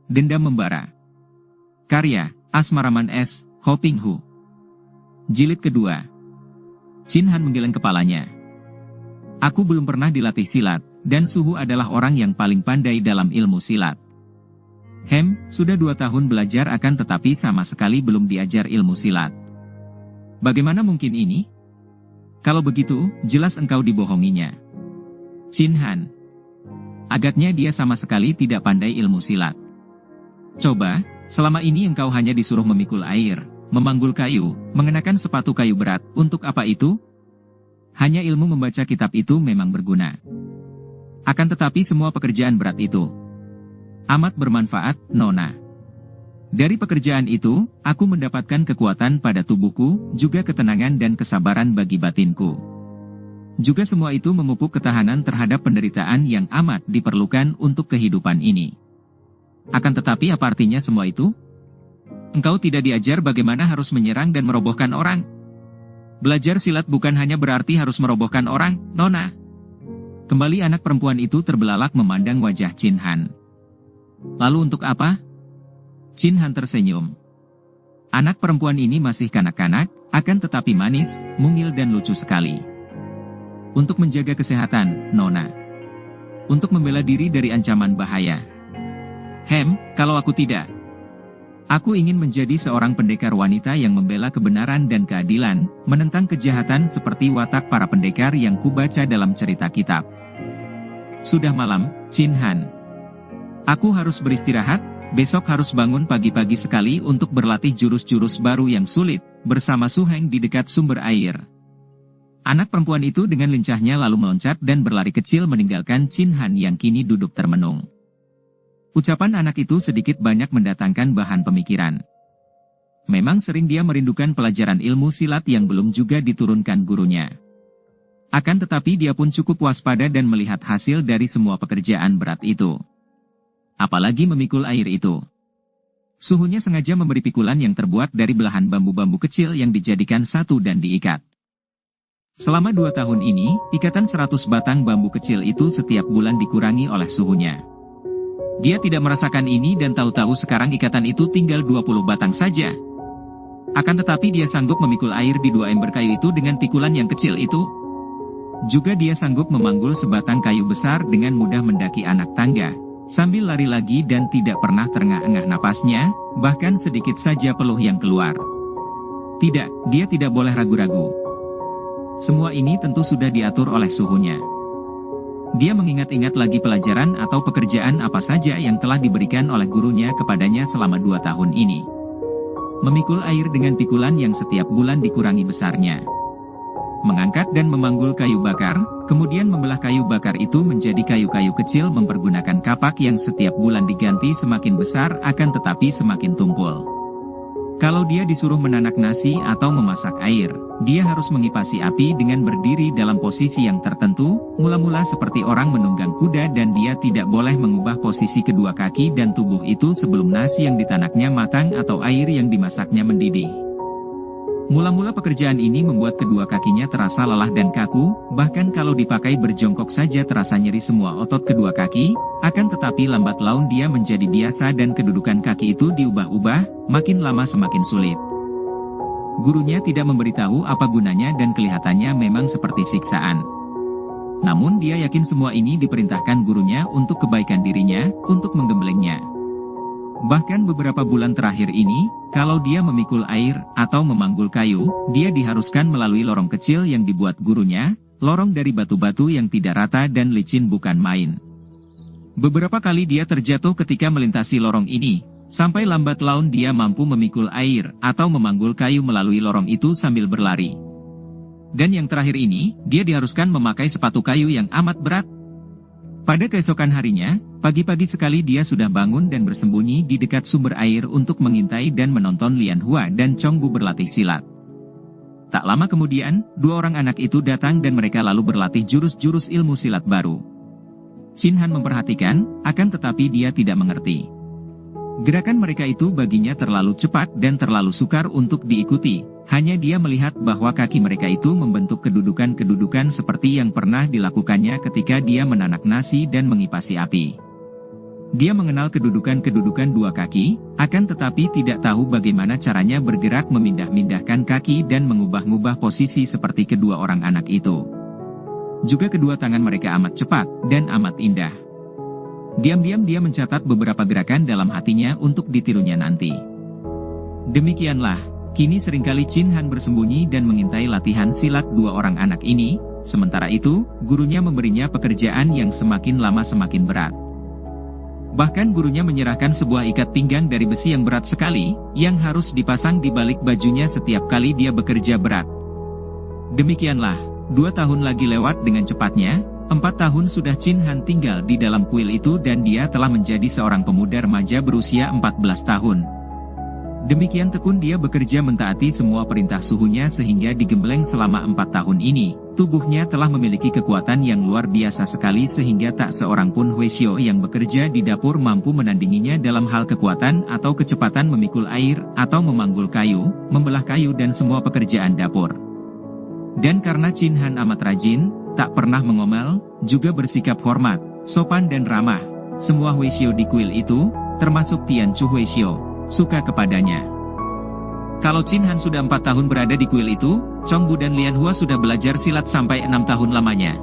Dendam Membara. Karya, Asmaraman S. Ho Ping Hu. Jilid kedua. Chin Han menggeleng kepalanya. Aku belum pernah dilatih silat, dan Suhu adalah orang yang paling pandai dalam ilmu silat. Sudah 2 tahun belajar akan tetapi sama sekali belum diajar ilmu silat. Bagaimana mungkin ini? Kalau begitu, jelas engkau dibohonginya. Chin Han. Agaknya dia sama sekali tidak pandai ilmu silat. Coba, selama ini engkau hanya disuruh memikul air, memanggul kayu, mengenakan sepatu kayu berat, untuk apa itu? Hanya ilmu membaca kitab itu memang berguna. Akan tetapi semua pekerjaan berat itu amat bermanfaat, Nona. Dari pekerjaan itu, aku mendapatkan kekuatan pada tubuhku, juga ketenangan dan kesabaran bagi batinku. Juga semua itu memupuk ketahanan terhadap penderitaan yang amat diperlukan untuk kehidupan ini. Akan tetapi apa artinya semua itu? Engkau tidak diajar bagaimana harus menyerang dan merobohkan orang. Belajar silat bukan hanya berarti harus merobohkan orang, Nona. Kembali anak perempuan itu terbelalak memandang wajah Chin Han. Lalu untuk apa? Chin Han tersenyum. Anak perempuan ini masih kanak-kanak, akan tetapi manis, mungil dan lucu sekali. Untuk menjaga kesehatan, Nona. Untuk membela diri dari ancaman bahaya. Kalau aku tidak. Aku ingin menjadi seorang pendekar wanita yang membela kebenaran dan keadilan, menentang kejahatan seperti watak para pendekar yang kubaca dalam cerita kitab. Sudah malam, Chin Han. Aku harus beristirahat, besok harus bangun pagi-pagi sekali untuk berlatih jurus-jurus baru yang sulit, bersama Su Heng di dekat sumber air. Anak perempuan itu dengan lincahnya lalu meloncat dan berlari kecil meninggalkan Chin Han yang kini duduk termenung. Ucapan anak itu sedikit banyak mendatangkan bahan pemikiran. Memang sering dia merindukan pelajaran ilmu silat yang belum juga diturunkan gurunya. Akan tetapi dia pun cukup waspada dan melihat hasil dari semua pekerjaan berat itu. Apalagi memikul air itu. Suhunya sengaja memberi pikulan yang terbuat dari belahan bambu-bambu kecil yang dijadikan satu dan diikat. Selama 2 tahun ini, ikatan 100 batang bambu kecil itu setiap bulan dikurangi oleh suhunya. Dia tidak merasakan ini dan tahu-tahu sekarang ikatan itu tinggal 20 batang saja. Akan tetapi dia sanggup memikul air di 2 ember kayu itu dengan pikulan yang kecil itu. Juga dia sanggup memanggul sebatang kayu besar dengan mudah mendaki anak tangga, sambil lari lagi dan tidak pernah terengah-engah napasnya, bahkan sedikit saja peluh yang keluar. Tidak, dia tidak boleh ragu-ragu. Semua ini tentu sudah diatur oleh suhunya. Dia mengingat-ingat lagi pelajaran atau pekerjaan apa saja yang telah diberikan oleh gurunya kepadanya selama 2 tahun ini. Memikul air dengan pikulan yang setiap bulan dikurangi besarnya. Mengangkat dan memanggul kayu bakar, kemudian membelah kayu bakar itu menjadi kayu-kayu kecil mempergunakan kapak yang setiap bulan diganti semakin besar akan tetapi semakin tumpul. Kalau dia disuruh menanak nasi atau memasak air, dia harus mengipasi api dengan berdiri dalam posisi yang tertentu, mula-mula seperti orang menunggang kuda dan dia tidak boleh mengubah posisi kedua kaki dan tubuh itu sebelum nasi yang ditanaknya matang atau air yang dimasaknya mendidih. Mula-mula pekerjaan ini membuat kedua kakinya terasa lelah dan kaku, bahkan kalau dipakai berjongkok saja terasa nyeri semua otot kedua kaki, akan tetapi lambat laun dia menjadi biasa dan kedudukan kaki itu diubah-ubah, makin lama semakin sulit. Gurunya tidak memberitahu apa gunanya dan kelihatannya memang seperti siksaan. Namun dia yakin semua ini diperintahkan gurunya untuk kebaikan dirinya, untuk menggemblengnya. Bahkan beberapa bulan terakhir ini, kalau dia memikul air atau memanggul kayu, dia diharuskan melalui lorong kecil yang dibuat gurunya, lorong dari batu-batu yang tidak rata dan licin bukan main. Beberapa kali dia terjatuh ketika melintasi lorong ini, sampai lambat laun dia mampu memikul air atau memanggul kayu melalui lorong itu sambil berlari. Dan yang terakhir ini, dia diharuskan memakai sepatu kayu yang amat berat. Pada keesokan harinya, pagi-pagi sekali dia sudah bangun dan bersembunyi di dekat sumber air untuk mengintai dan menonton Lian Hua dan Chong Bu berlatih silat. Tak lama kemudian, 2 orang anak itu datang dan mereka lalu berlatih jurus-jurus ilmu silat baru. Chin Han memperhatikan, akan tetapi dia tidak mengerti. Gerakan mereka itu baginya terlalu cepat dan terlalu sukar untuk diikuti. Hanya dia melihat bahwa kaki mereka itu membentuk kedudukan-kedudukan seperti yang pernah dilakukannya ketika dia menanak nasi dan mengipasi api. Dia mengenal kedudukan-kedudukan dua kaki, akan tetapi tidak tahu bagaimana caranya bergerak memindah-mindahkan kaki dan mengubah-ngubah posisi seperti kedua orang anak itu. Juga kedua tangan mereka amat cepat dan amat indah. Diam-diam dia mencatat beberapa gerakan dalam hatinya untuk ditirunya nanti. Demikianlah, kini seringkali Chin Han bersembunyi dan mengintai latihan silat dua orang anak ini, sementara itu, gurunya memberinya pekerjaan yang semakin lama semakin berat. Bahkan gurunya menyerahkan sebuah ikat pinggang dari besi yang berat sekali, yang harus dipasang di balik bajunya setiap kali dia bekerja berat. Demikianlah, 2 tahun lagi lewat dengan cepatnya, 4 tahun sudah Chin Han tinggal di dalam kuil itu dan dia telah menjadi seorang pemuda remaja berusia 14 tahun. Demikian tekun dia bekerja mentaati semua perintah suhunya sehingga digembleng selama 4 tahun ini, tubuhnya telah memiliki kekuatan yang luar biasa sekali sehingga tak seorang pun Huisyo yang bekerja di dapur mampu menandinginya dalam hal kekuatan atau kecepatan memikul air, atau memanggul kayu, membelah kayu dan semua pekerjaan dapur. Dan karena Chin Han amat rajin, tak pernah mengomel, juga bersikap hormat, sopan dan ramah, semua Huisyo di kuil itu, termasuk Tian Chu Huisyo, suka kepadanya. Kalau Chin Han sudah 4 tahun berada di kuil itu, Chongbu dan Lian Hua sudah belajar silat sampai 6 tahun lamanya.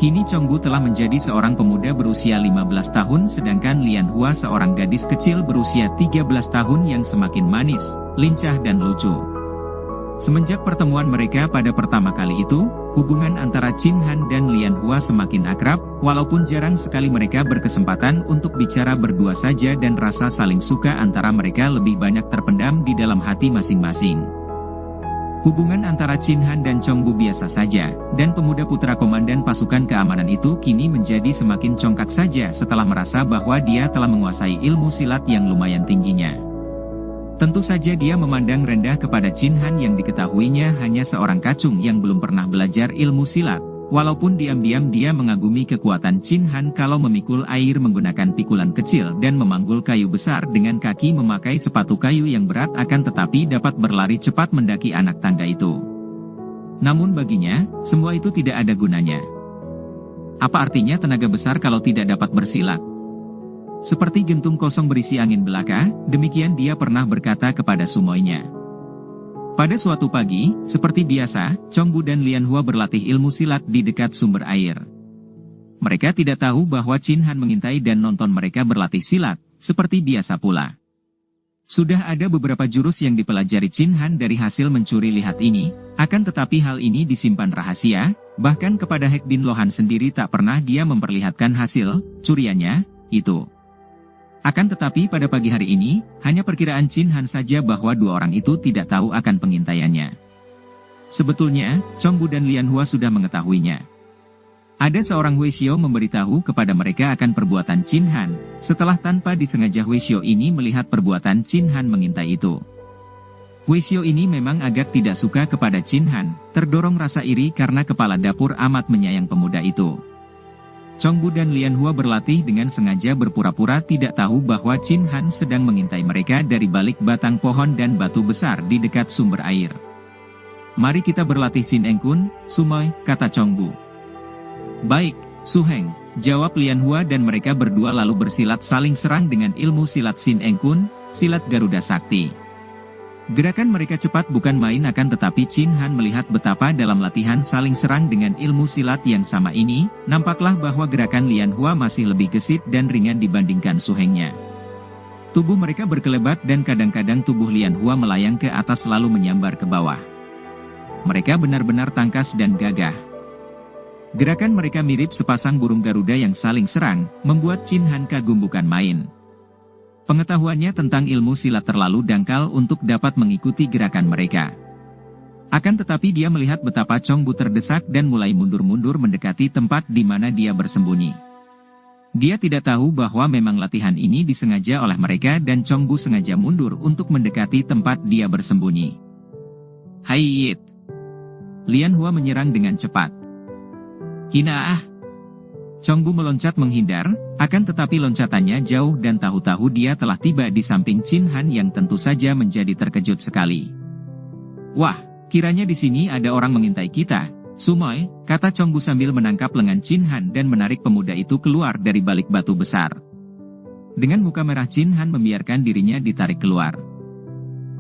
Kini Chongbu telah menjadi seorang pemuda berusia 15 tahun sedangkan Lian Hua seorang gadis kecil berusia 13 tahun yang semakin manis, lincah dan lucu. Semenjak pertemuan mereka pada pertama kali itu, hubungan antara Chin Han dan Lian Hua semakin akrab, walaupun jarang sekali mereka berkesempatan untuk bicara berdua saja dan rasa saling suka antara mereka lebih banyak terpendam di dalam hati masing-masing. Hubungan antara Chin Han dan Chongbu biasa saja, dan pemuda putra komandan pasukan keamanan itu kini menjadi semakin congkak saja setelah merasa bahwa dia telah menguasai ilmu silat yang lumayan tingginya. Tentu saja dia memandang rendah kepada Chin Han yang diketahuinya hanya seorang kacung yang belum pernah belajar ilmu silat, walaupun diam-diam dia mengagumi kekuatan Chin Han kalau memikul air menggunakan pikulan kecil dan memanggul kayu besar dengan kaki memakai sepatu kayu yang berat akan tetapi dapat berlari cepat mendaki anak tangga itu. Namun baginya, semua itu tidak ada gunanya. Apa artinya tenaga besar kalau tidak dapat bersilat? Seperti gentung kosong berisi angin belaka, demikian dia pernah berkata kepada sumoinya. Pada suatu pagi, seperti biasa, Chongbu dan Lian Hua berlatih ilmu silat di dekat sumber air. Mereka tidak tahu bahwa Chin Han mengintai dan nonton mereka berlatih silat, seperti biasa pula. Sudah ada beberapa jurus yang dipelajari Chin Han dari hasil mencuri lihat ini, akan tetapi hal ini disimpan rahasia, bahkan kepada Hek Din Lohan sendiri tak pernah dia memperlihatkan hasil curiannya itu. Akan tetapi pada pagi hari ini, hanya perkiraan Chin Han saja bahwa dua orang itu tidak tahu akan pengintaiannya. Sebetulnya, Chongbu dan Lian Hua sudah mengetahuinya. Ada seorang Huisyo memberitahu kepada mereka akan perbuatan Chin Han, setelah tanpa disengaja Huisyo ini melihat perbuatan Chin Han mengintai itu. Huisyo ini memang agak tidak suka kepada Chin Han, terdorong rasa iri karena kepala dapur amat menyayang pemuda itu. Chongbu dan Lian Hua berlatih dengan sengaja berpura-pura tidak tahu bahwa Chin Han sedang mengintai mereka dari balik batang pohon dan batu besar di dekat sumber air. Mari kita berlatih Sin Eng Kun, Sumoy, kata Chongbu. Baik, Su Heng, jawab Lian Hua dan mereka berdua lalu bersilat saling serang dengan ilmu silat Sin Eng Kun, silat Garuda Sakti. Gerakan mereka cepat bukan main akan tetapi Chin Han melihat betapa dalam latihan saling serang dengan ilmu silat yang sama ini, nampaklah bahwa gerakan Lian Hua masih lebih gesit dan ringan dibandingkan Su Hengnya. Tubuh mereka berkelebat dan kadang-kadang tubuh Lian Hua melayang ke atas lalu menyambar ke bawah. Mereka benar-benar tangkas dan gagah. Gerakan mereka mirip sepasang burung Garuda yang saling serang, membuat Chin Han kagum bukan main. Pengetahuannya tentang ilmu silat terlalu dangkal untuk dapat mengikuti gerakan mereka. Akan tetapi dia melihat betapa Chongbu terdesak dan mulai mundur-mundur mendekati tempat di mana dia bersembunyi. Dia tidak tahu bahwa memang latihan ini disengaja oleh mereka dan Chongbu sengaja mundur untuk mendekati tempat dia bersembunyi. Haiyit! Lian Hua menyerang dengan cepat. Hina ah! Chongbu meloncat menghindar, akan tetapi loncatannya jauh dan tahu-tahu dia telah tiba di samping Chin Han yang tentu saja menjadi terkejut sekali. Wah, kiranya di sini ada orang mengintai kita, Sumoy, kata Chongbu sambil menangkap lengan Chin Han dan menarik pemuda itu keluar dari balik batu besar. Dengan muka merah Chin Han membiarkan dirinya ditarik keluar.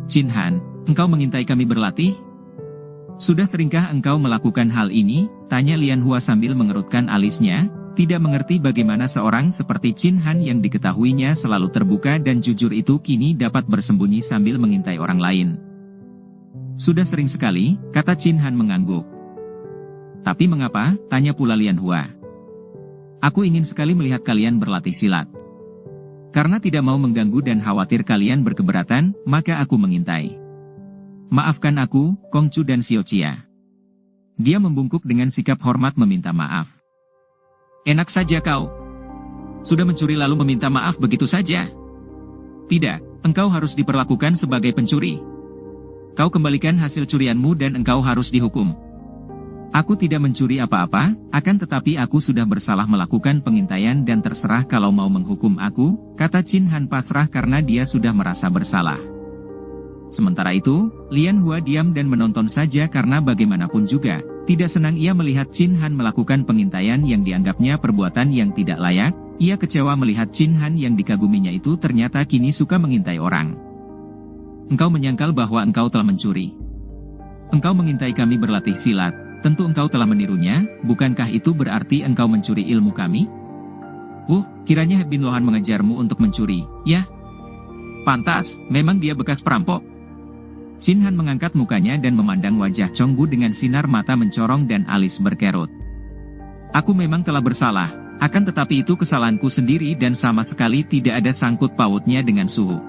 Chin Han, engkau mengintai kami berlatih? Sudah seringkah engkau melakukan hal ini? Tanya Lian Hua sambil mengerutkan alisnya, tidak mengerti bagaimana seorang seperti Chin Han yang diketahuinya selalu terbuka dan jujur itu kini dapat bersembunyi sambil mengintai orang lain. Sudah sering sekali, kata Chin Han mengangguk. Tapi mengapa? Tanya pula Lian Hua. Aku ingin sekali melihat kalian berlatih silat. Karena tidak mau mengganggu dan khawatir kalian berkeberatan, maka aku mengintai. Maafkan aku, Kongcu dan Xiaoqia. Dia membungkuk dengan sikap hormat meminta maaf. Enak saja kau. Sudah mencuri lalu meminta maaf begitu saja? Tidak, engkau harus diperlakukan sebagai pencuri. Kau kembalikan hasil curianmu dan engkau harus dihukum. Aku tidak mencuri apa-apa, akan tetapi aku sudah bersalah melakukan pengintaian dan terserah kalau mau menghukum aku, kata Chin Han pasrah karena dia sudah merasa bersalah. Sementara itu, Lian Hua diam dan menonton saja karena bagaimanapun juga, tidak senang ia melihat Chin Han melakukan pengintaian yang dianggapnya perbuatan yang tidak layak, ia kecewa melihat Chin Han yang dikaguminya itu ternyata kini suka mengintai orang. Engkau menyangkal bahwa engkau telah mencuri. Engkau mengintai kami berlatih silat. Tentu engkau telah menirunya, bukankah itu berarti engkau mencuri ilmu kami? Kiranya Bin Lohan mengejarmu untuk mencuri, ya? Pantas, memang dia bekas perampok. Chin Han mengangkat mukanya dan memandang wajah Chongbu dengan sinar mata mencorong dan alis berkerut. Aku memang telah bersalah, akan tetapi itu kesalahanku sendiri dan sama sekali tidak ada sangkut pautnya dengan Suhu.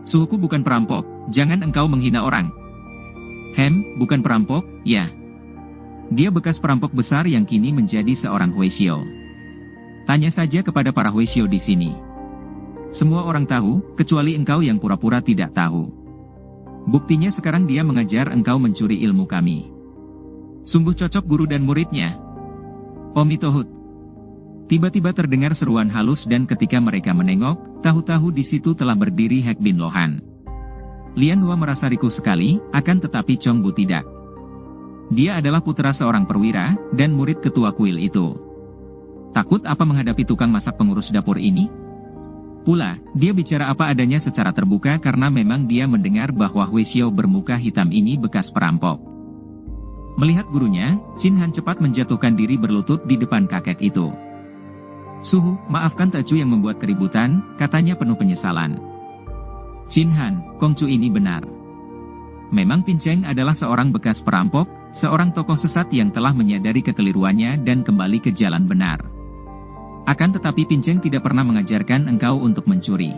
Suhuku bukan perampok, jangan engkau menghina orang. Bukan perampok, ya? Dia bekas perampok besar yang kini menjadi seorang Huishio. Tanya saja kepada para Huishio di sini. Semua orang tahu, kecuali engkau yang pura-pura tidak tahu. Buktinya sekarang dia mengajar engkau mencuri ilmu kami. Sungguh cocok guru dan muridnya. Omitohut. Tiba-tiba terdengar seruan halus dan ketika mereka menengok, tahu-tahu di situ telah berdiri Hek Bin Lohan. Lian Hua merasa rikuh sekali, akan tetapi Chongbu tidak. Dia adalah putra seorang perwira, dan murid ketua kuil itu. Takut apa menghadapi tukang masak pengurus dapur ini? Pula, dia bicara apa adanya secara terbuka karena memang dia mendengar bahwa Huishio bermuka hitam ini bekas perampok. Melihat gurunya, Chin Han cepat menjatuhkan diri berlutut di depan kakek itu. Suhu, maafkan Tacu yang membuat keributan, katanya penuh penyesalan. Chin Han, Kongcu ini benar. Memang Pinceng adalah seorang bekas perampok, seorang tokoh sesat yang telah menyadari kekeliruannya dan kembali ke jalan benar. Akan tetapi Pinceng tidak pernah mengajarkan engkau untuk mencuri.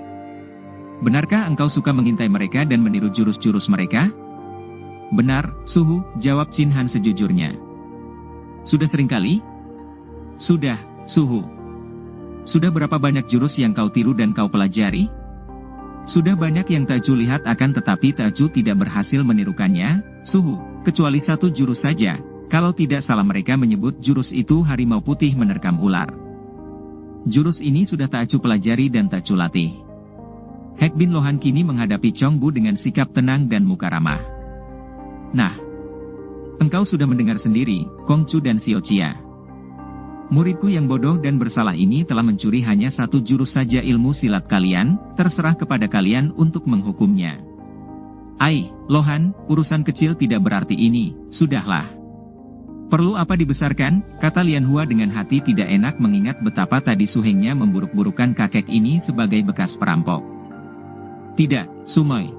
Benarkah engkau suka mengintai mereka dan meniru jurus-jurus mereka? Benar, Suhu, jawab Chin Han sejujurnya. Sudah seringkali? Sudah, Suhu. Sudah berapa banyak jurus yang kau tiru dan kau pelajari? Sudah banyak yang Tacu lihat akan tetapi Tacu tidak berhasil menirukannya, Suhu, kecuali satu jurus saja, kalau tidak salah mereka menyebut jurus itu harimau putih menerkam ular. Jurus ini sudah Tacu pelajari dan Tacu latih. Hek Bin Lohan kini menghadapi Chongbu dengan sikap tenang dan muka ramah. Nah, engkau sudah mendengar sendiri, Kongcu dan Xiaoqia. Muridku yang bodoh dan bersalah ini telah mencuri hanya satu jurus saja ilmu silat kalian, terserah kepada kalian untuk menghukumnya. Lohan, urusan kecil tidak berarti ini, sudahlah. Perlu apa dibesarkan, kata Lian Hua dengan hati tidak enak mengingat betapa tadi Suhengnya memburuk-burukan kakek ini sebagai bekas perampok. Tidak, Sumoy.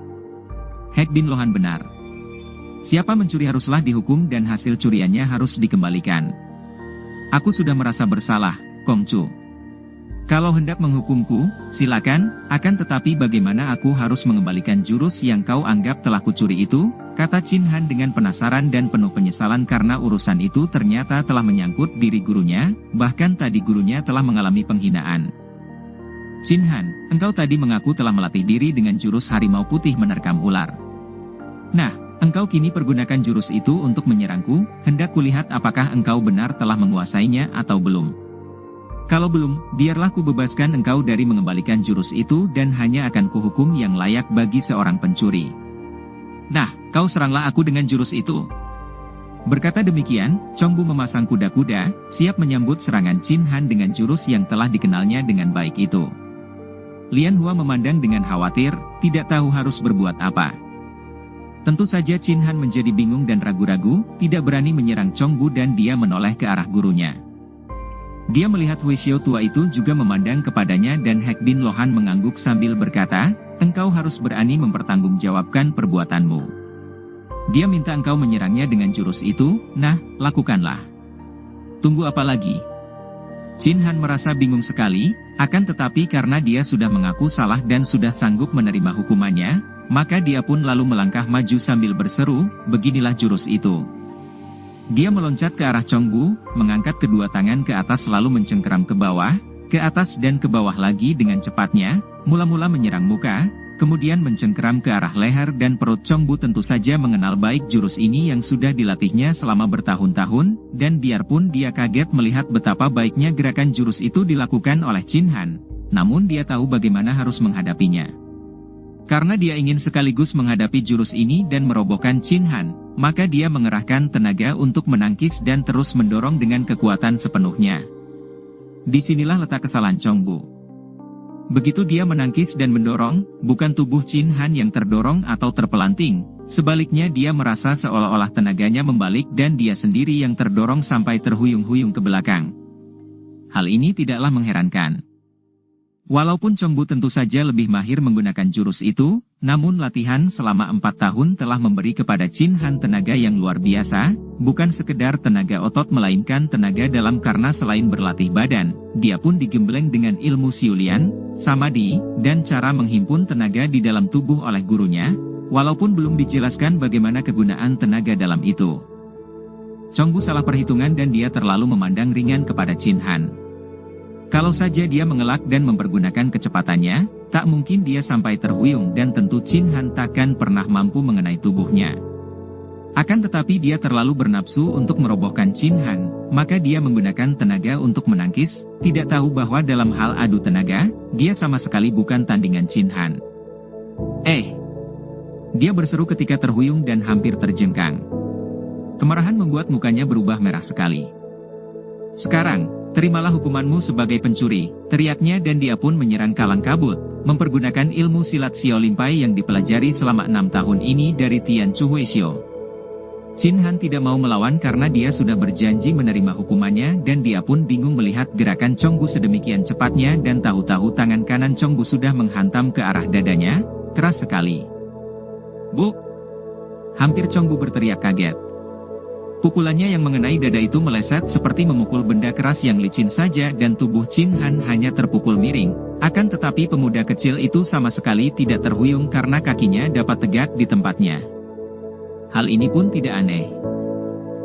Hek Bin Lohan benar. Siapa mencuri haruslah dihukum dan hasil curiannya harus dikembalikan. Aku sudah merasa bersalah, Kongcu. Kalau hendak menghukumku, silakan, akan tetapi bagaimana aku harus mengembalikan jurus yang kau anggap telah kucuri itu? Kata Chin Han dengan penasaran dan penuh penyesalan karena urusan itu ternyata telah menyangkut diri gurunya, bahkan tadi gurunya telah mengalami penghinaan. Chin Han, engkau tadi mengaku telah melatih diri dengan jurus harimau putih menerkam ular. Nah, engkau kini pergunakan jurus itu untuk menyerangku, hendak kulihat apakah engkau benar telah menguasainya atau belum. Kalau belum, biarlah ku bebaskan engkau dari mengembalikan jurus itu dan hanya akan kuhukum yang layak bagi seorang pencuri. Nah, kau seranglah aku dengan jurus itu. Berkata demikian, Chongbu memasang kuda-kuda, siap menyambut serangan Chin Han dengan jurus yang telah dikenalnya dengan baik itu. Lian Hua memandang dengan khawatir, tidak tahu harus berbuat apa. Tentu saja Qin Han menjadi bingung dan ragu-ragu, tidak berani menyerang Chong Bu dan dia menoleh ke arah gurunya. Dia melihat Hui Xiao tua itu juga memandang kepadanya dan Hek Bin Lohan mengangguk sambil berkata, engkau harus berani mempertanggungjawabkan perbuatanmu. Dia minta engkau menyerangnya dengan jurus itu, nah, lakukanlah. Tunggu apa lagi? Qin Han merasa bingung sekali, akan tetapi karena dia sudah mengaku salah dan sudah sanggup menerima hukumannya, maka dia pun lalu melangkah maju sambil berseru, beginilah jurus itu. Dia meloncat ke arah Chong Bu, mengangkat kedua tangan ke atas lalu mencengkeram ke bawah, ke atas dan ke bawah lagi dengan cepatnya, mula-mula menyerang muka, kemudian mencengkeram ke arah leher dan perut. Chong Bu tentu saja mengenal baik jurus ini yang sudah dilatihnya selama bertahun-tahun, dan biarpun dia kaget melihat betapa baiknya gerakan jurus itu dilakukan oleh Qin Han, namun dia tahu bagaimana harus menghadapinya. Karena dia ingin sekaligus menghadapi jurus ini dan merobohkan Qin Han, maka dia mengerahkan tenaga untuk menangkis dan terus mendorong dengan kekuatan sepenuhnya. Disinilah letak kesalahan Chong Bu. Begitu dia menangkis dan mendorong, bukan tubuh Qin Han yang terdorong atau terpelanting, sebaliknya dia merasa seolah-olah tenaganya membalik dan dia sendiri yang terdorong sampai terhuyung-huyung ke belakang. Hal ini tidaklah mengherankan. Walaupun Chong Bu tentu saja lebih mahir menggunakan jurus itu, namun latihan selama 4 tahun telah memberi kepada Qin Han tenaga yang luar biasa, bukan sekedar tenaga otot melainkan tenaga dalam karena selain berlatih badan, dia pun digembleng dengan ilmu Siulian, Samadhi, dan cara menghimpun tenaga di dalam tubuh oleh gurunya, walaupun belum dijelaskan bagaimana kegunaan tenaga dalam itu. Chong Bu salah perhitungan dan dia terlalu memandang ringan kepada Qin Han. Kalau saja dia mengelak dan mempergunakan kecepatannya, tak mungkin dia sampai terhuyung dan tentu Qin Han takkan pernah mampu mengenai tubuhnya. Akan tetapi dia terlalu bernafsu untuk merobohkan Qin Han, maka dia menggunakan tenaga untuk menangkis, tidak tahu bahwa dalam hal adu tenaga, dia sama sekali bukan tandingan Qin Han. Dia berseru ketika terhuyung dan hampir terjengkang. Kemarahan membuat mukanya berubah merah sekali. Sekarang, terimalah hukumanmu sebagai pencuri, teriaknya dan dia pun menyerang kalang kabut, mempergunakan ilmu silat Xiao Limpai yang dipelajari selama 6 tahun ini dari Tian Chu Huixiao. Qin Han tidak mau melawan karena dia sudah berjanji menerima hukumannya dan dia pun bingung melihat gerakan Chong Bu sedemikian cepatnya dan tahu-tahu tangan kanan Chong Bu sudah menghantam ke arah dadanya, keras sekali. "Bu!" Hampir Chong Bu berteriak kaget. Pukulannya yang mengenai dada itu meleset seperti memukul benda keras yang licin saja dan tubuh Qin Han hanya terpukul miring. Akan tetapi pemuda kecil itu sama sekali tidak terhuyung karena kakinya dapat tegak di tempatnya. Hal ini pun tidak aneh.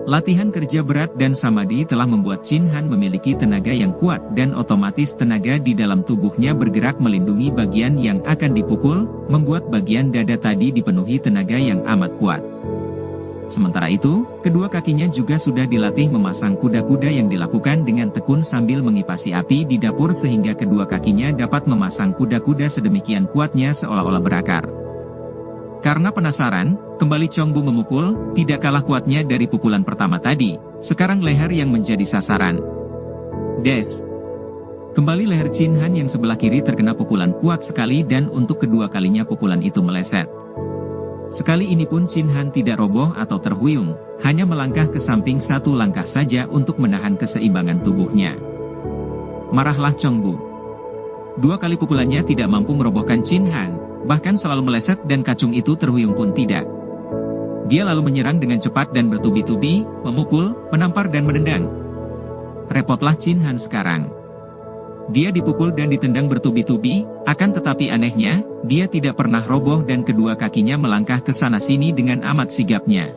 Latihan kerja berat dan samadhi telah membuat Qin Han memiliki tenaga yang kuat dan otomatis tenaga di dalam tubuhnya bergerak melindungi bagian yang akan dipukul, membuat bagian dada tadi dipenuhi tenaga yang amat kuat. Sementara itu, kedua kakinya juga sudah dilatih memasang kuda-kuda yang dilakukan dengan tekun sambil mengipasi api di dapur sehingga kedua kakinya dapat memasang kuda-kuda sedemikian kuatnya seolah-olah berakar. Karena penasaran, kembali Chong Bu memukul, tidak kalah kuatnya dari pukulan pertama tadi, sekarang leher yang menjadi sasaran. Des! Kembali leher Qin Han yang sebelah kiri terkena pukulan kuat sekali dan untuk kedua kalinya pukulan itu meleset. Sekali ini pun Qin Han tidak roboh atau terhuyung, hanya melangkah ke samping satu langkah saja untuk menahan keseimbangan tubuhnya. Marahlah Chong Bu. 2 kali pukulannya tidak mampu merobohkan Qin Han, bahkan selalu meleset dan kacung itu terhuyung pun tidak. Dia lalu menyerang dengan cepat dan bertubi-tubi, memukul, menampar dan menendang. Repotlah Qin Han sekarang. Dia dipukul dan ditendang bertubi-tubi, akan tetapi anehnya, dia tidak pernah roboh dan kedua kakinya melangkah ke sana-sini dengan amat sigapnya.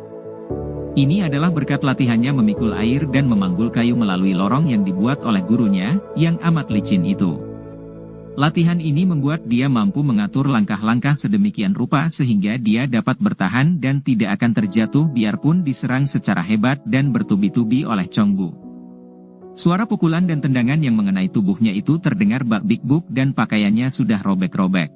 Ini adalah berkat latihannya memikul air dan memanggul kayu melalui lorong yang dibuat oleh gurunya, yang amat licin itu. Latihan ini membuat dia mampu mengatur langkah-langkah sedemikian rupa sehingga dia dapat bertahan dan tidak akan terjatuh biarpun diserang secara hebat dan bertubi-tubi oleh Chong Bu. Suara pukulan dan tendangan yang mengenai tubuhnya itu terdengar bak-bik-buk dan pakaiannya sudah robek-robek.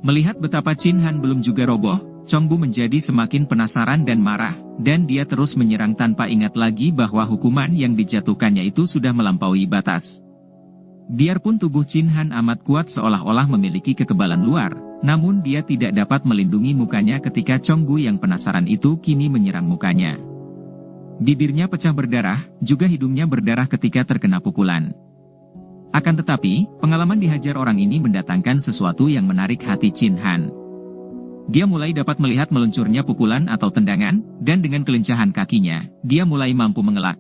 Melihat betapa Qin Han belum juga roboh, Chong Bu menjadi semakin penasaran dan marah, dan dia terus menyerang tanpa ingat lagi bahwa hukuman yang dijatuhkannya itu sudah melampaui batas. Biarpun tubuh Chin Han amat kuat seolah-olah memiliki kekebalan luar, namun dia tidak dapat melindungi mukanya ketika Chong Bu yang penasaran itu kini menyerang mukanya. Bibirnya pecah berdarah, juga hidungnya berdarah ketika terkena pukulan. Akan tetapi, pengalaman dihajar orang ini mendatangkan sesuatu yang menarik hati Chin Han. Dia mulai dapat melihat meluncurnya pukulan atau tendangan, dan dengan kelincahan kakinya, dia mulai mampu mengelak.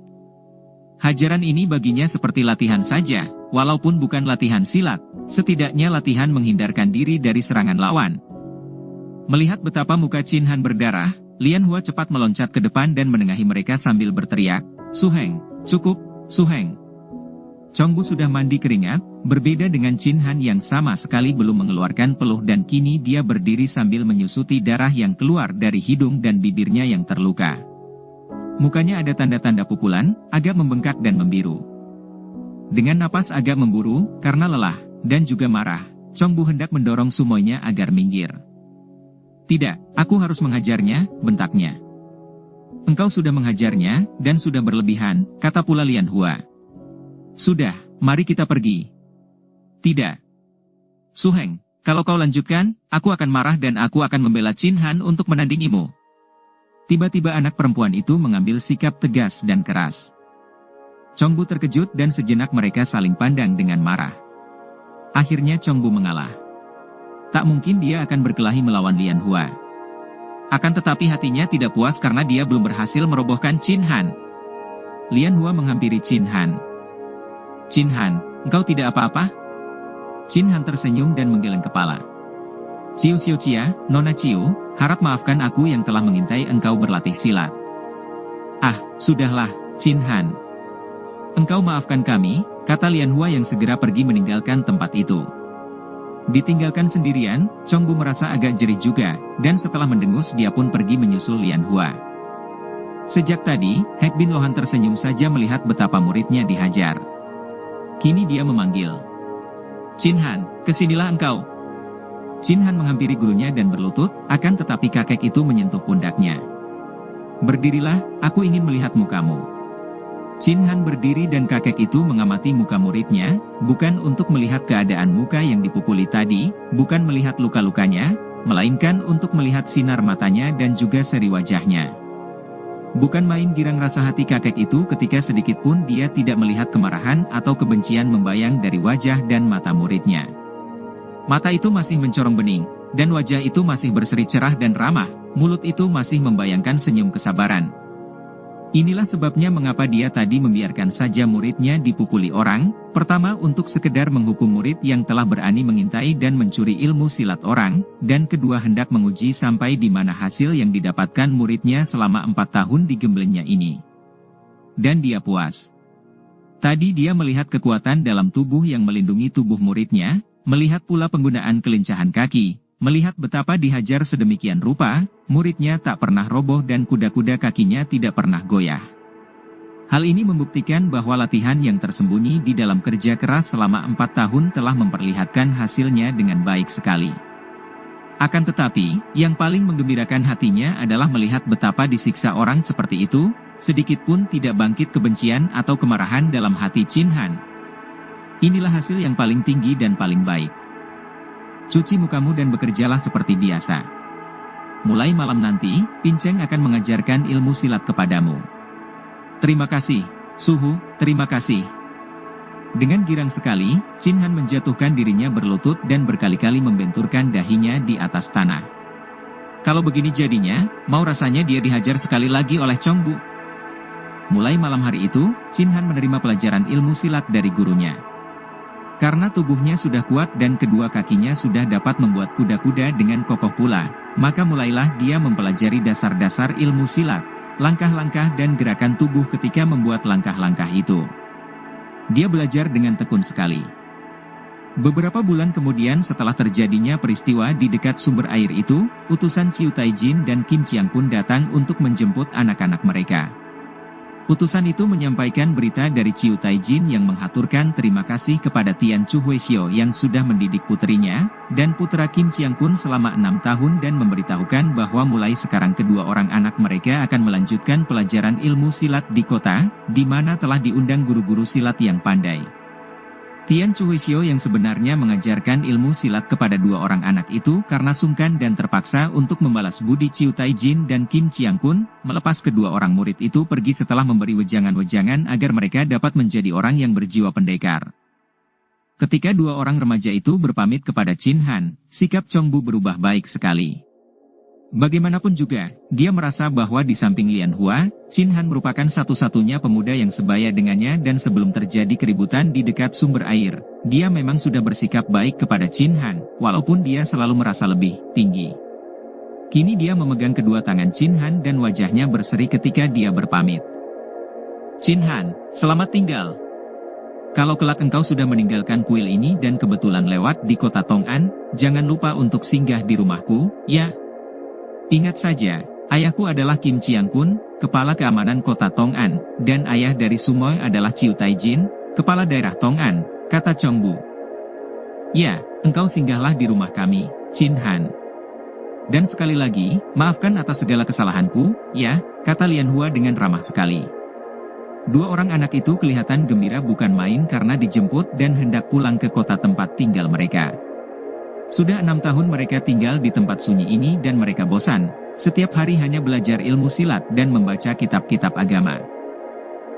Hajaran ini baginya seperti latihan saja, walaupun bukan latihan silat, setidaknya latihan menghindarkan diri dari serangan lawan. Melihat betapa muka Chin Han berdarah, Lian Hua cepat meloncat ke depan dan menengahi mereka sambil berteriak, "Su Heng, cukup, Su Heng." Chong Bu sudah mandi keringat, berbeda dengan Chin Han yang sama sekali belum mengeluarkan peluh dan kini dia berdiri sambil menyusuti darah yang keluar dari hidung dan bibirnya yang terluka. Mukanya ada tanda-tanda pukulan, agak membengkak dan membiru. Dengan napas agak memburu, karena lelah, dan juga marah, Chong Bu hendak mendorong sumoinya agar minggir. "Tidak, aku harus menghajarnya," bentaknya. "Engkau sudah menghajarnya, dan sudah berlebihan," kata pula Lian Hua. "Sudah, mari kita pergi." "Tidak. Su Heng, kalau kau lanjutkan, aku akan marah dan aku akan membela Chin Han untuk menandingimu." Tiba-tiba anak perempuan itu mengambil sikap tegas dan keras. Chong Bu terkejut dan sejenak mereka saling pandang dengan marah. Akhirnya Chong Bu mengalah. Tak mungkin dia akan berkelahi melawan Lian Hua. Akan tetapi hatinya tidak puas karena dia belum berhasil merobohkan Chin Han. Lian Hua menghampiri Chin Han. "Chin Han, engkau tidak apa-apa?" Chin Han tersenyum dan menggeleng kepala. "Ciu Xiu Chia, Nona Ciu, harap maafkan aku yang telah mengintai engkau berlatih silat." "Ah, sudahlah, Chin Han. Engkau maafkan kami," kata Lian Hua yang segera pergi meninggalkan tempat itu. Ditinggalkan sendirian, Chong Bu merasa agak jerih juga, dan setelah mendengus dia pun pergi menyusul Lian Hua. Sejak tadi, Hek Bin Lohan tersenyum saja melihat betapa muridnya dihajar. Kini dia memanggil, "Chin Han, kesinilah engkau." Chin Han menghampiri gurunya dan berlutut, akan tetapi kakek itu menyentuh pundaknya. "Berdirilah, aku ingin melihat mukamu." Chin Han berdiri dan kakek itu mengamati muka muridnya, bukan untuk melihat keadaan muka yang dipukuli tadi, bukan melihat luka-lukanya, melainkan untuk melihat sinar matanya dan juga seri wajahnya. Bukan main girang rasa hati kakek itu ketika sedikit pun dia tidak melihat kemarahan atau kebencian membayang dari wajah dan mata muridnya. Mata itu masih mencorong bening, dan wajah itu masih berseri cerah dan ramah, mulut itu masih membayangkan senyum kesabaran. Inilah sebabnya mengapa dia tadi membiarkan saja muridnya dipukuli orang, pertama untuk sekedar menghukum murid yang telah berani mengintai dan mencuri ilmu silat orang, dan kedua hendak menguji sampai di mana hasil yang didapatkan muridnya selama 4 tahun digemblengnya ini. Dan dia puas. Tadi dia melihat kekuatan dalam tubuh yang melindungi tubuh muridnya, melihat pula penggunaan kelincahan kaki, melihat betapa dihajar sedemikian rupa, muridnya tak pernah roboh dan kuda-kuda kakinya tidak pernah goyah. Hal ini membuktikan bahwa latihan yang tersembunyi di dalam kerja keras selama 4 tahun telah memperlihatkan hasilnya dengan baik sekali. Akan tetapi, yang paling menggembirakan hatinya adalah melihat betapa disiksa orang seperti itu, sedikit pun tidak bangkit kebencian atau kemarahan dalam hati Chin Han. Inilah hasil yang paling tinggi dan paling baik. Cuci mukamu dan bekerjalah seperti biasa. Mulai malam nanti, Pinceng akan mengajarkan ilmu silat kepadamu. Terima kasih, Suhu, terima kasih. Dengan girang sekali, Chin Han menjatuhkan dirinya berlutut dan berkali-kali membenturkan dahinya di atas tanah. Kalau begini jadinya, mau rasanya dia dihajar sekali lagi oleh Chong Bu. Mulai malam hari itu, Chin Han menerima pelajaran ilmu silat dari gurunya. Karena tubuhnya sudah kuat dan kedua kakinya sudah dapat membuat kuda-kuda dengan kokoh pula, maka mulailah dia mempelajari dasar-dasar ilmu silat, langkah-langkah dan gerakan tubuh ketika membuat langkah-langkah itu. Dia belajar dengan tekun sekali. Beberapa bulan kemudian setelah terjadinya peristiwa di dekat sumber air itu, utusan Ciu Taijin dan Kim Chiang Kun datang untuk menjemput anak-anak mereka. Utusan itu menyampaikan berita dari Ciu Taijin yang menghaturkan terima kasih kepada Tian Chu Huixiao yang sudah mendidik putrinya, dan putra Kim Chiang Kun selama 6 tahun dan memberitahukan bahwa mulai sekarang kedua orang anak mereka akan melanjutkan pelajaran ilmu silat di kota, di mana telah diundang guru-guru silat yang pandai. Tian Chuhuisio yang sebenarnya mengajarkan ilmu silat kepada dua orang anak itu karena sungkan dan terpaksa untuk membalas budi Ciu Taijin dan Kim Chiang Kun, melepas kedua orang murid itu pergi setelah memberi wejangan-wejangan agar mereka dapat menjadi orang yang berjiwa pendekar. Ketika dua orang remaja itu berpamit kepada Chin Han, sikap Chong Bu berubah baik sekali. Bagaimanapun juga, dia merasa bahwa di samping Lian Hua, Chin Han merupakan satu-satunya pemuda yang sebaya dengannya dan sebelum terjadi keributan di dekat sumber air, dia memang sudah bersikap baik kepada Chin Han, walaupun dia selalu merasa lebih tinggi. Kini dia memegang kedua tangan Chin Han dan wajahnya berseri ketika dia berpamit. Chin Han, selamat tinggal. Kalau kelak engkau sudah meninggalkan kuil ini dan kebetulan lewat di kota Tong'an, jangan lupa untuk singgah di rumahku, ya. Ingat saja, ayahku adalah Kim Chiang Kun, kepala keamanan kota Tong'an, dan ayah dari Sumoy adalah Ciu Taijin, kepala daerah Tong'an, kata Chong Bu. Ya, engkau singgahlah di rumah kami, Chin Han. Dan sekali lagi, maafkan atas segala kesalahanku, ya, kata Lian Hua dengan ramah sekali. Dua orang anak itu kelihatan gembira bukan main karena dijemput dan hendak pulang ke kota tempat tinggal mereka. Sudah 6 tahun mereka tinggal di tempat sunyi ini dan mereka bosan, setiap hari hanya belajar ilmu silat dan membaca kitab-kitab agama.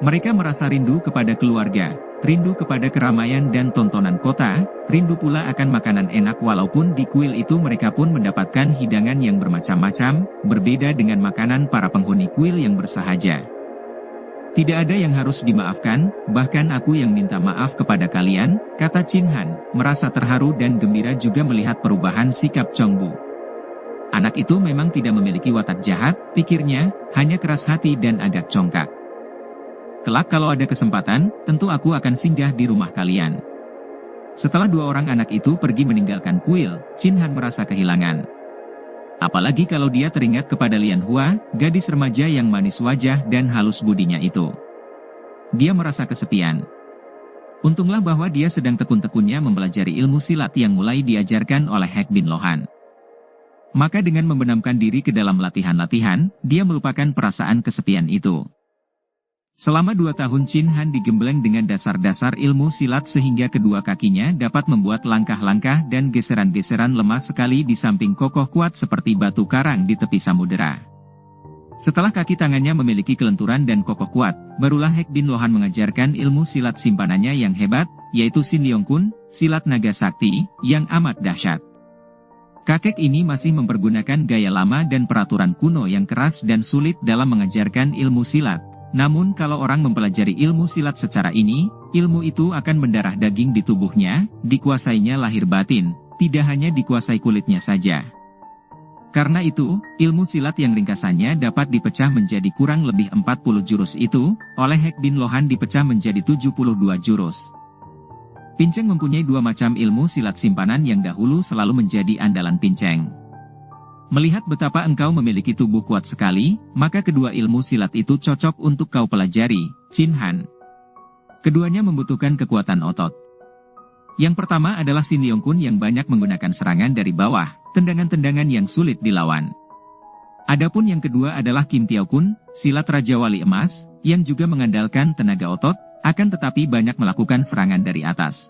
Mereka merasa rindu kepada keluarga, rindu kepada keramaian dan tontonan kota, rindu pula akan makanan enak walaupun di kuil itu mereka pun mendapatkan hidangan yang bermacam-macam, berbeda dengan makanan para penghuni kuil yang bersahaja. Tidak ada yang harus dimaafkan, bahkan aku yang minta maaf kepada kalian, kata Chin Han, merasa terharu dan gembira juga melihat perubahan sikap Chong Bu. Anak itu memang tidak memiliki watak jahat, pikirnya, hanya keras hati dan agak congkak. Kelak kalau ada kesempatan, tentu aku akan singgah di rumah kalian. Setelah dua orang anak itu pergi meninggalkan kuil, Chin Han merasa kehilangan. Apalagi kalau dia teringat kepada Lian Hua, gadis remaja yang manis wajah dan halus budinya itu. Dia merasa kesepian. Untunglah bahwa dia sedang tekun-tekunnya mempelajari ilmu silat yang mulai diajarkan oleh Hek Bin Lohan. Maka dengan membenamkan diri ke dalam latihan-latihan, dia melupakan perasaan kesepian itu. Selama 2 tahun Chin Han digembleng dengan dasar-dasar ilmu silat sehingga kedua kakinya dapat membuat langkah-langkah dan geseran-geseran lemah sekali di samping kokoh kuat seperti batu karang di tepi samudera. Setelah kaki tangannya memiliki kelenturan dan kokoh kuat, barulah Hek Bin Lohan mengajarkan ilmu silat simpanannya yang hebat, yaitu Sin Leong Kun, silat naga sakti, yang amat dahsyat. Kakek ini masih mempergunakan gaya lama dan peraturan kuno yang keras dan sulit dalam mengajarkan ilmu silat. Namun kalau orang mempelajari ilmu silat secara ini, ilmu itu akan mendarah daging di tubuhnya, dikuasainya lahir batin, tidak hanya dikuasai kulitnya saja. Karena itu, ilmu silat yang ringkasannya dapat dipecah menjadi kurang lebih 40 jurus itu, oleh Hek Bin Lohan dipecah menjadi 72 jurus. Pinceng mempunyai 2 macam ilmu silat simpanan yang dahulu selalu menjadi andalan Pinceng. Melihat betapa engkau memiliki tubuh kuat sekali, maka kedua ilmu silat itu cocok untuk kau pelajari, Chin Han. Keduanya membutuhkan kekuatan otot. Yang pertama adalah Sin Leong Kun yang banyak menggunakan serangan dari bawah, tendangan-tendangan yang sulit dilawan. Adapun yang kedua adalah Kim Tiao Kun, silat Raja Wali Emas, yang juga mengandalkan tenaga otot, akan tetapi banyak melakukan serangan dari atas.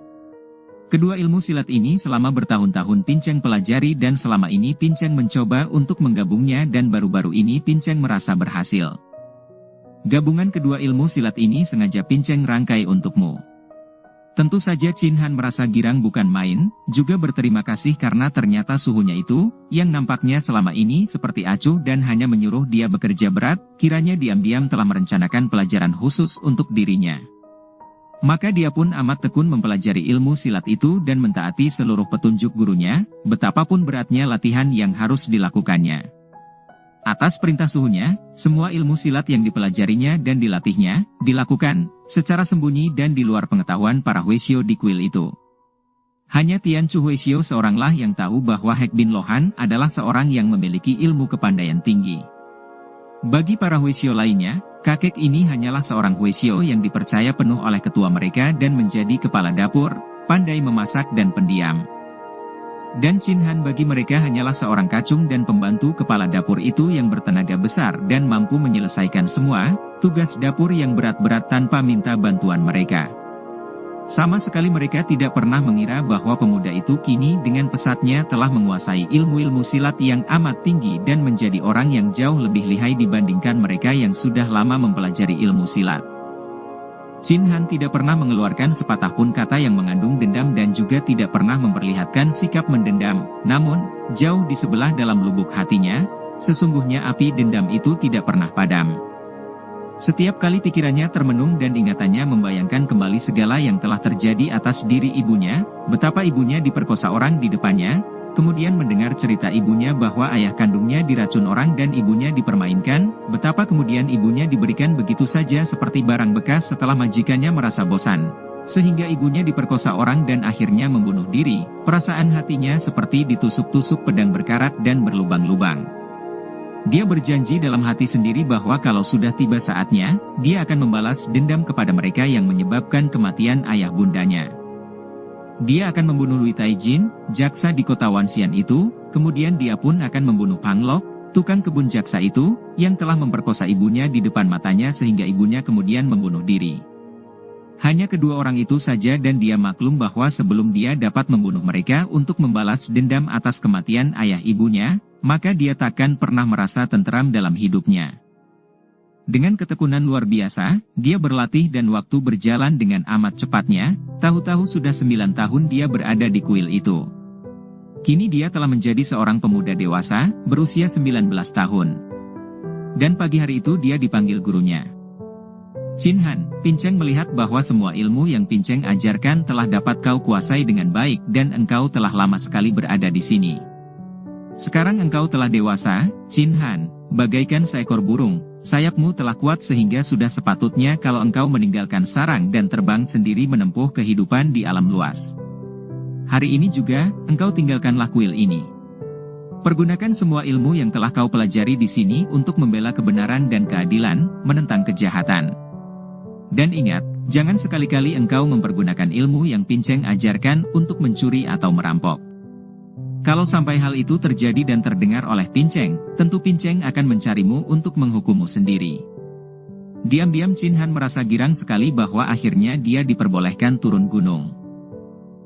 Kedua ilmu silat ini selama bertahun-tahun Pinceng pelajari dan selama ini Pinceng mencoba untuk menggabungnya dan baru-baru ini Pinceng merasa berhasil. Gabungan kedua ilmu silat ini sengaja Pinceng rangkai untukmu. Tentu saja Chin Han merasa girang bukan main, juga berterima kasih karena ternyata suhunya itu, yang nampaknya selama ini seperti acuh dan hanya menyuruh dia bekerja berat, kiranya diam-diam telah merencanakan pelajaran khusus untuk dirinya. Maka dia pun amat tekun mempelajari ilmu silat itu dan mentaati seluruh petunjuk gurunya, betapapun beratnya latihan yang harus dilakukannya. Atas perintah suhunya, semua ilmu silat yang dipelajarinya dan dilatihnya, dilakukan, secara sembunyi dan di luar pengetahuan para Huisio di kuil itu. Hanya Tian Chuhuisio seoranglah yang tahu bahwa Hek Bin Lohan adalah seorang yang memiliki ilmu kepandaian tinggi. Bagi para Huisio lainnya, kakek ini hanyalah seorang Huisio yang dipercaya penuh oleh ketua mereka dan menjadi kepala dapur, pandai memasak dan pendiam. Dan Chin Han bagi mereka hanyalah seorang kacung dan pembantu kepala dapur itu yang bertenaga besar dan mampu menyelesaikan semua tugas dapur yang berat-berat tanpa minta bantuan mereka. Sama sekali mereka tidak pernah mengira bahwa pemuda itu kini dengan pesatnya telah menguasai ilmu-ilmu silat yang amat tinggi dan menjadi orang yang jauh lebih lihai dibandingkan mereka yang sudah lama mempelajari ilmu silat. Chin Han tidak pernah mengeluarkan sepatah pun kata yang mengandung dendam dan juga tidak pernah memperlihatkan sikap mendendam. Namun, jauh di sebelah dalam lubuk hatinya, sesungguhnya api dendam itu tidak pernah padam. Setiap kali pikirannya termenung dan ingatannya membayangkan kembali segala yang telah terjadi atas diri ibunya, betapa ibunya diperkosa orang di depannya, kemudian mendengar cerita ibunya bahwa ayah kandungnya diracun orang dan ibunya dipermainkan, betapa kemudian ibunya diberikan begitu saja seperti barang bekas setelah majikannya merasa bosan, sehingga ibunya diperkosa orang dan akhirnya membunuh diri, perasaan hatinya seperti ditusuk-tusuk pedang berkarat dan berlubang-lubang. Dia berjanji dalam hati sendiri bahwa kalau sudah tiba saatnya, dia akan membalas dendam kepada mereka yang menyebabkan kematian ayah bundanya. Dia akan membunuh Lui Taijin, jaksa di kota Wanxian itu, kemudian dia pun akan membunuh Pang Lok, tukang kebun jaksa itu, yang telah memperkosa ibunya di depan matanya sehingga ibunya kemudian membunuh diri. Hanya kedua orang itu saja dan dia maklum bahwa sebelum dia dapat membunuh mereka untuk membalas dendam atas kematian ayah ibunya, maka dia takkan pernah merasa tentram dalam hidupnya. Dengan ketekunan luar biasa, dia berlatih dan waktu berjalan dengan amat cepatnya, tahu-tahu sudah 9 tahun dia berada di kuil itu. Kini dia telah menjadi seorang pemuda dewasa, berusia 19 tahun. Dan pagi hari itu dia dipanggil gurunya. Chin Han, Pinceng melihat bahwa semua ilmu yang Pinceng ajarkan telah dapat kau kuasai dengan baik dan engkau telah lama sekali berada di sini. Sekarang engkau telah dewasa, Chin Han, bagaikan seekor burung, sayapmu telah kuat sehingga sudah sepatutnya kalau engkau meninggalkan sarang dan terbang sendiri menempuh kehidupan di alam luas. Hari ini juga, engkau tinggalkanlah kuil ini. Pergunakan semua ilmu yang telah kau pelajari di sini untuk membela kebenaran dan keadilan, menentang kejahatan. Dan ingat, jangan sekali-kali engkau mempergunakan ilmu yang Pinceng ajarkan untuk mencuri atau merampok. Kalau sampai hal itu terjadi dan terdengar oleh Pinceng, tentu Pinceng akan mencarimu untuk menghukummu sendiri. Diam-diam Chin Han merasa girang sekali bahwa akhirnya dia diperbolehkan turun gunung.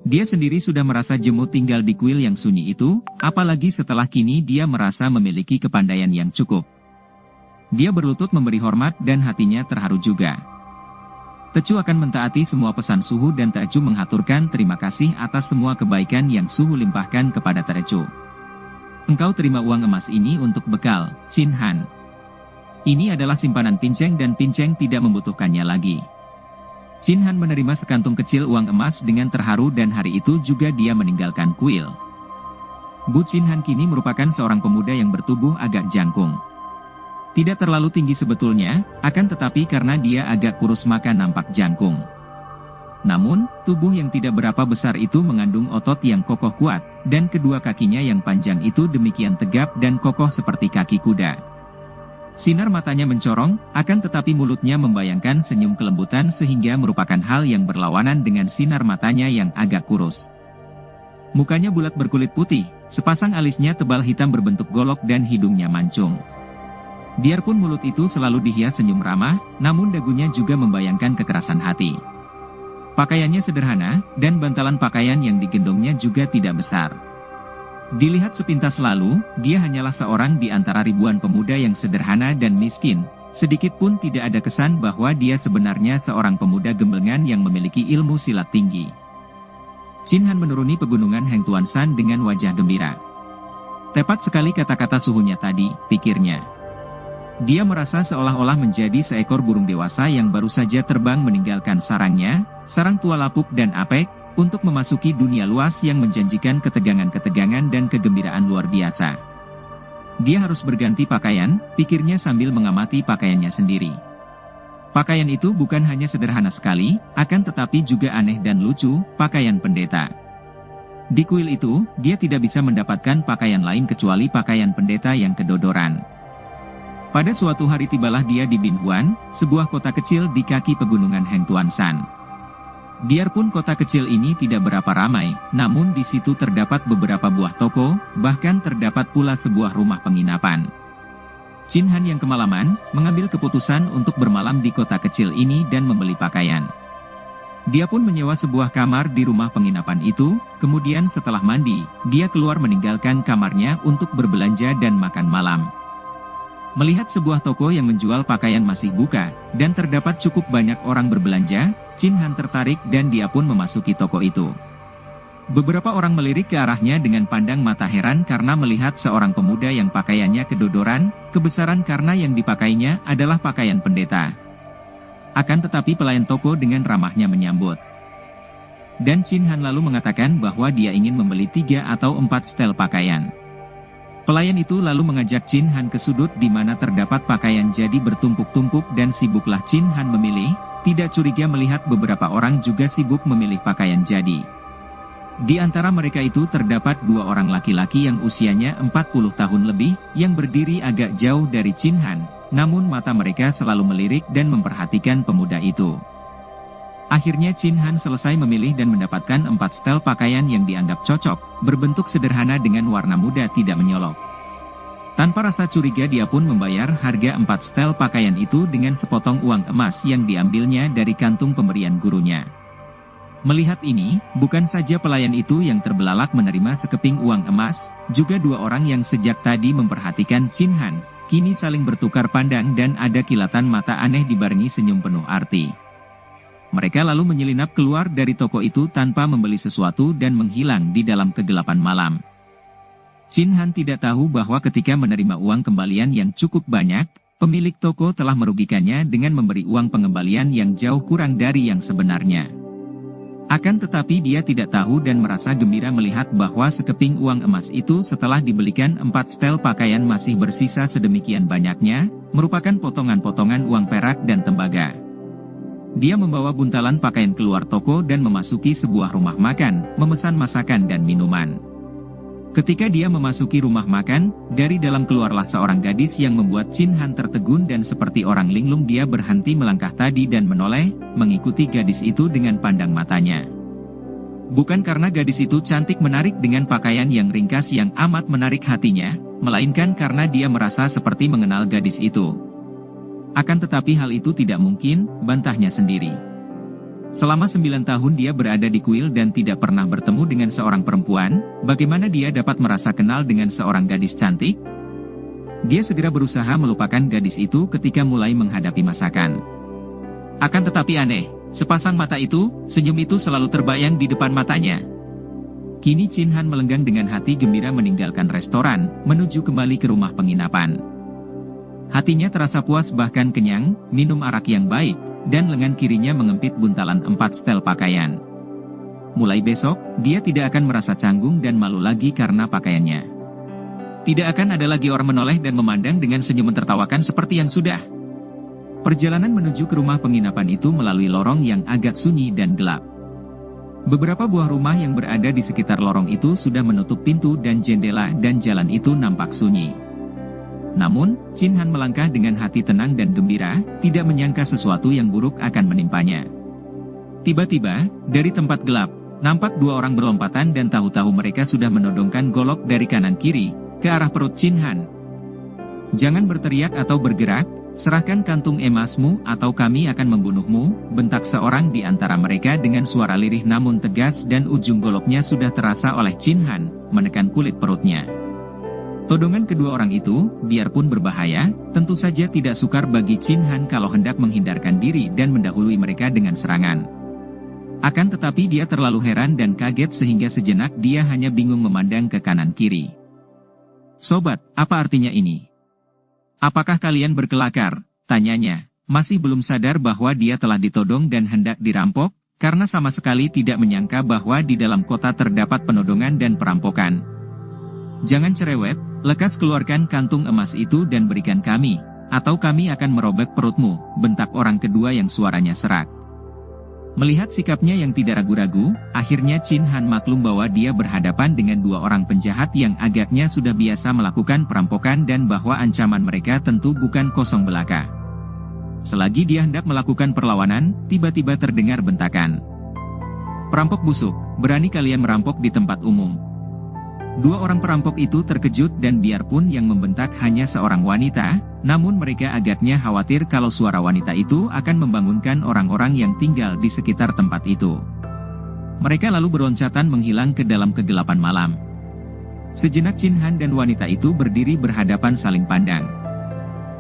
Dia sendiri sudah merasa jemu tinggal di kuil yang sunyi itu, apalagi setelah kini dia merasa memiliki kepandaian yang cukup. Dia berlutut memberi hormat dan hatinya terharu juga. Tecu akan mentaati semua pesan Suhu dan Tecu mengaturkan terima kasih atas semua kebaikan yang Suhu limpahkan kepada Tecu. Engkau terima uang emas ini untuk bekal, Chin Han. Ini adalah simpanan Pinceng dan Pinceng tidak membutuhkannya lagi. Chin Han menerima sekantung kecil uang emas dengan terharu dan hari itu juga dia meninggalkan kuil. Bu Chin Han kini merupakan seorang pemuda yang bertubuh agak jangkung. Tidak terlalu tinggi sebetulnya, akan tetapi karena dia agak kurus maka nampak jangkung. Namun, tubuh yang tidak berapa besar itu mengandung otot yang kokoh kuat, dan kedua kakinya yang panjang itu demikian tegap dan kokoh seperti kaki kuda. Sinar matanya mencorong, akan tetapi mulutnya membayangkan senyum kelembutan sehingga merupakan hal yang berlawanan dengan sinar matanya yang agak kurus. Mukanya bulat berkulit putih, sepasang alisnya tebal hitam berbentuk golok dan hidungnya mancung. Biarpun mulut itu selalu dihias senyum ramah, namun dagunya juga membayangkan kekerasan hati. Pakaiannya sederhana, dan bantalan pakaian yang digendongnya juga tidak besar. Dilihat sepintas lalu, dia hanyalah seorang di antara ribuan pemuda yang sederhana dan miskin. Sedikit pun tidak ada kesan bahwa dia sebenarnya seorang pemuda gemblengan yang memiliki ilmu silat tinggi. Chin Han menuruni pegunungan Heng Tuan Shan dengan wajah gembira. Tepat sekali kata-kata Suhunya tadi, pikirnya. Dia merasa seolah-olah menjadi seekor burung dewasa yang baru saja terbang meninggalkan sarangnya, sarang tua lapuk dan apek, untuk memasuki dunia luas yang menjanjikan ketegangan-ketegangan dan kegembiraan luar biasa. Dia harus berganti pakaian, pikirnya sambil mengamati pakaiannya sendiri. Pakaian itu bukan hanya sederhana sekali, akan tetapi juga aneh dan lucu, pakaian pendeta. Di kuil itu, dia tidak bisa mendapatkan pakaian lain kecuali pakaian pendeta yang kedodoran. Pada suatu hari tibalah dia di Binhuan, sebuah kota kecil di kaki pegunungan Heng Tuan Shan. Biarpun kota kecil ini tidak berapa ramai, namun di situ terdapat beberapa buah toko, bahkan terdapat pula sebuah rumah penginapan. Chin Han yang kemalaman, mengambil keputusan untuk bermalam di kota kecil ini dan membeli pakaian. Dia pun menyewa sebuah kamar di rumah penginapan itu, kemudian setelah mandi, dia keluar meninggalkan kamarnya untuk berbelanja dan makan malam. Melihat sebuah toko yang menjual pakaian masih buka, dan terdapat cukup banyak orang berbelanja, Chin Han tertarik dan dia pun memasuki toko itu. Beberapa orang melirik ke arahnya dengan pandang mata heran karena melihat seorang pemuda yang pakaiannya kedodoran, kebesaran karena yang dipakainya adalah pakaian pendeta. Akan tetapi pelayan toko dengan ramahnya menyambut. Dan Chin Han lalu mengatakan bahwa dia ingin membeli 3 atau 4 setel pakaian. Pelayan itu lalu mengajak Chin Han ke sudut di mana terdapat pakaian jadi bertumpuk-tumpuk dan sibuklah Chin Han memilih, tidak curiga melihat beberapa orang juga sibuk memilih pakaian jadi. Di antara mereka itu terdapat 2 orang laki-laki yang usianya 40 tahun lebih, yang berdiri agak jauh dari Chin Han, namun mata mereka selalu melirik dan memperhatikan pemuda itu. Akhirnya Chin Han selesai memilih dan mendapatkan 4 setel pakaian yang dianggap cocok, berbentuk sederhana dengan warna muda tidak menyolok. Tanpa rasa curiga dia pun membayar harga 4 setel pakaian itu dengan sepotong uang emas yang diambilnya dari kantung pemberian gurunya. Melihat ini, bukan saja pelayan itu yang terbelalak menerima sekeping uang emas, juga 2 orang yang sejak tadi memperhatikan Chin Han, kini saling bertukar pandang dan ada kilatan mata aneh dibarengi senyum penuh arti. Mereka lalu menyelinap keluar dari toko itu tanpa membeli sesuatu dan menghilang di dalam kegelapan malam. Chin Han tidak tahu bahwa ketika menerima uang kembalian yang cukup banyak, pemilik toko telah merugikannya dengan memberi uang pengembalian yang jauh kurang dari yang sebenarnya. Akan tetapi dia tidak tahu dan merasa gembira melihat bahwa sekeping uang emas itu setelah dibelikan 4 setel pakaian masih bersisa sedemikian banyaknya, merupakan potongan-potongan uang perak dan tembaga. Dia membawa buntalan pakaian keluar toko dan memasuki sebuah rumah makan, memesan masakan dan minuman. Ketika dia memasuki rumah makan, dari dalam keluarlah seorang gadis yang membuat Chin Han tertegun dan seperti orang linglung dia berhenti melangkah tadi dan menoleh, mengikuti gadis itu dengan pandang matanya. Bukan karena gadis itu cantik menarik dengan pakaian yang ringkas yang amat menarik hatinya, melainkan karena dia merasa seperti mengenal gadis itu. Akan tetapi hal itu tidak mungkin, bantahnya sendiri. Selama 9 tahun dia berada di kuil dan tidak pernah bertemu dengan seorang perempuan, bagaimana dia dapat merasa kenal dengan seorang gadis cantik? Dia segera berusaha melupakan gadis itu ketika mulai menghadapi masakan. Akan tetapi aneh, sepasang mata itu, senyum itu selalu terbayang di depan matanya. Kini Chin Han melenggang dengan hati gembira meninggalkan restoran, menuju kembali ke rumah penginapan. Hatinya terasa puas bahkan kenyang, minum arak yang baik, dan lengan kirinya mengempit buntalan 4 setel pakaian. Mulai besok, dia tidak akan merasa canggung dan malu lagi karena pakaiannya. Tidak akan ada lagi orang menoleh dan memandang dengan senyum mentertawakan seperti yang sudah. Perjalanan menuju ke rumah penginapan itu melalui lorong yang agak sunyi dan gelap. Beberapa buah rumah yang berada di sekitar lorong itu sudah menutup pintu dan jendela dan jalan itu nampak sunyi. Namun, Chin Han melangkah dengan hati tenang dan gembira, tidak menyangka sesuatu yang buruk akan menimpanya. Tiba-tiba, dari tempat gelap, nampak 2 orang berlompatan dan tahu-tahu mereka sudah menodongkan golok dari kanan kiri, ke arah perut Chin Han. Jangan berteriak atau bergerak, serahkan kantung emasmu atau kami akan membunuhmu, bentak seorang di antara mereka dengan suara lirih namun tegas dan ujung goloknya sudah terasa oleh Chin Han, menekan kulit perutnya. Todongan kedua orang itu, biarpun berbahaya, tentu saja tidak sukar bagi Chin Han kalau hendak menghindarkan diri dan mendahului mereka dengan serangan. Akan tetapi dia terlalu heran dan kaget sehingga sejenak dia hanya bingung memandang ke kanan kiri. Sobat, apa artinya ini? Apakah kalian berkelakar? Tanyanya, masih belum sadar bahwa dia telah ditodong dan hendak dirampok, karena sama sekali tidak menyangka bahwa di dalam kota terdapat penodongan dan perampokan. Jangan cerewet, lekas keluarkan kantung emas itu dan berikan kami, atau kami akan merobek perutmu, bentak orang kedua yang suaranya serak. Melihat sikapnya yang tidak ragu-ragu, akhirnya Chin Han maklum bahwa dia berhadapan dengan 2 orang penjahat yang agaknya sudah biasa melakukan perampokan dan bahwa ancaman mereka tentu bukan kosong belaka. Selagi dia hendak melakukan perlawanan, tiba-tiba terdengar bentakan. Perampok busuk, berani kalian merampok di tempat umum. Dua orang perampok itu terkejut dan biarpun yang membentak hanya seorang wanita, namun mereka agaknya khawatir kalau suara wanita itu akan membangunkan orang-orang yang tinggal di sekitar tempat itu. Mereka lalu beroncatan menghilang ke dalam kegelapan malam. Sejenak Chin Han dan wanita itu berdiri berhadapan saling pandang.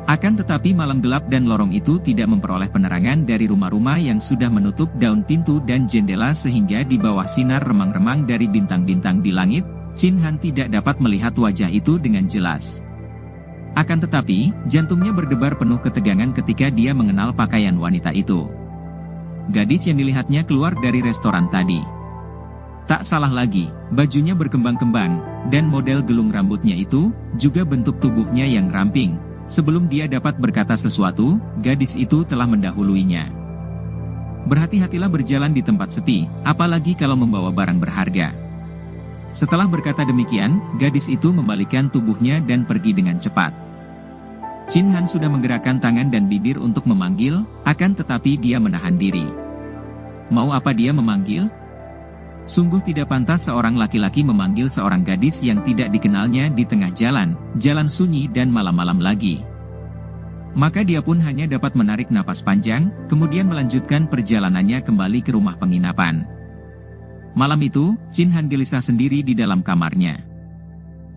Akan tetapi malam gelap dan lorong itu tidak memperoleh penerangan dari rumah-rumah yang sudah menutup daun pintu dan jendela sehingga di bawah sinar remang-remang dari bintang-bintang di langit, Chin Han tidak dapat melihat wajah itu dengan jelas. Akan tetapi, jantungnya berdebar penuh ketegangan ketika dia mengenal pakaian wanita itu. Gadis yang dilihatnya keluar dari restoran tadi. Tak salah lagi, bajunya berkembang-kembang, dan model gelung rambutnya itu, juga bentuk tubuhnya yang ramping. Sebelum dia dapat berkata sesuatu, gadis itu telah mendahuluinya. Berhati-hatilah berjalan di tempat sepi, apalagi kalau membawa barang berharga. Setelah berkata demikian, gadis itu membalikkan tubuhnya dan pergi dengan cepat. Chin Han sudah menggerakkan tangan dan bibir untuk memanggil, akan tetapi dia menahan diri. Mau apa dia memanggil? Sungguh tidak pantas seorang laki-laki memanggil seorang gadis yang tidak dikenalnya di tengah jalan sunyi dan malam-malam lagi. Maka dia pun hanya dapat menarik napas panjang, kemudian melanjutkan perjalanannya kembali ke rumah penginapan. Malam itu, Chin Han gelisah sendiri di dalam kamarnya.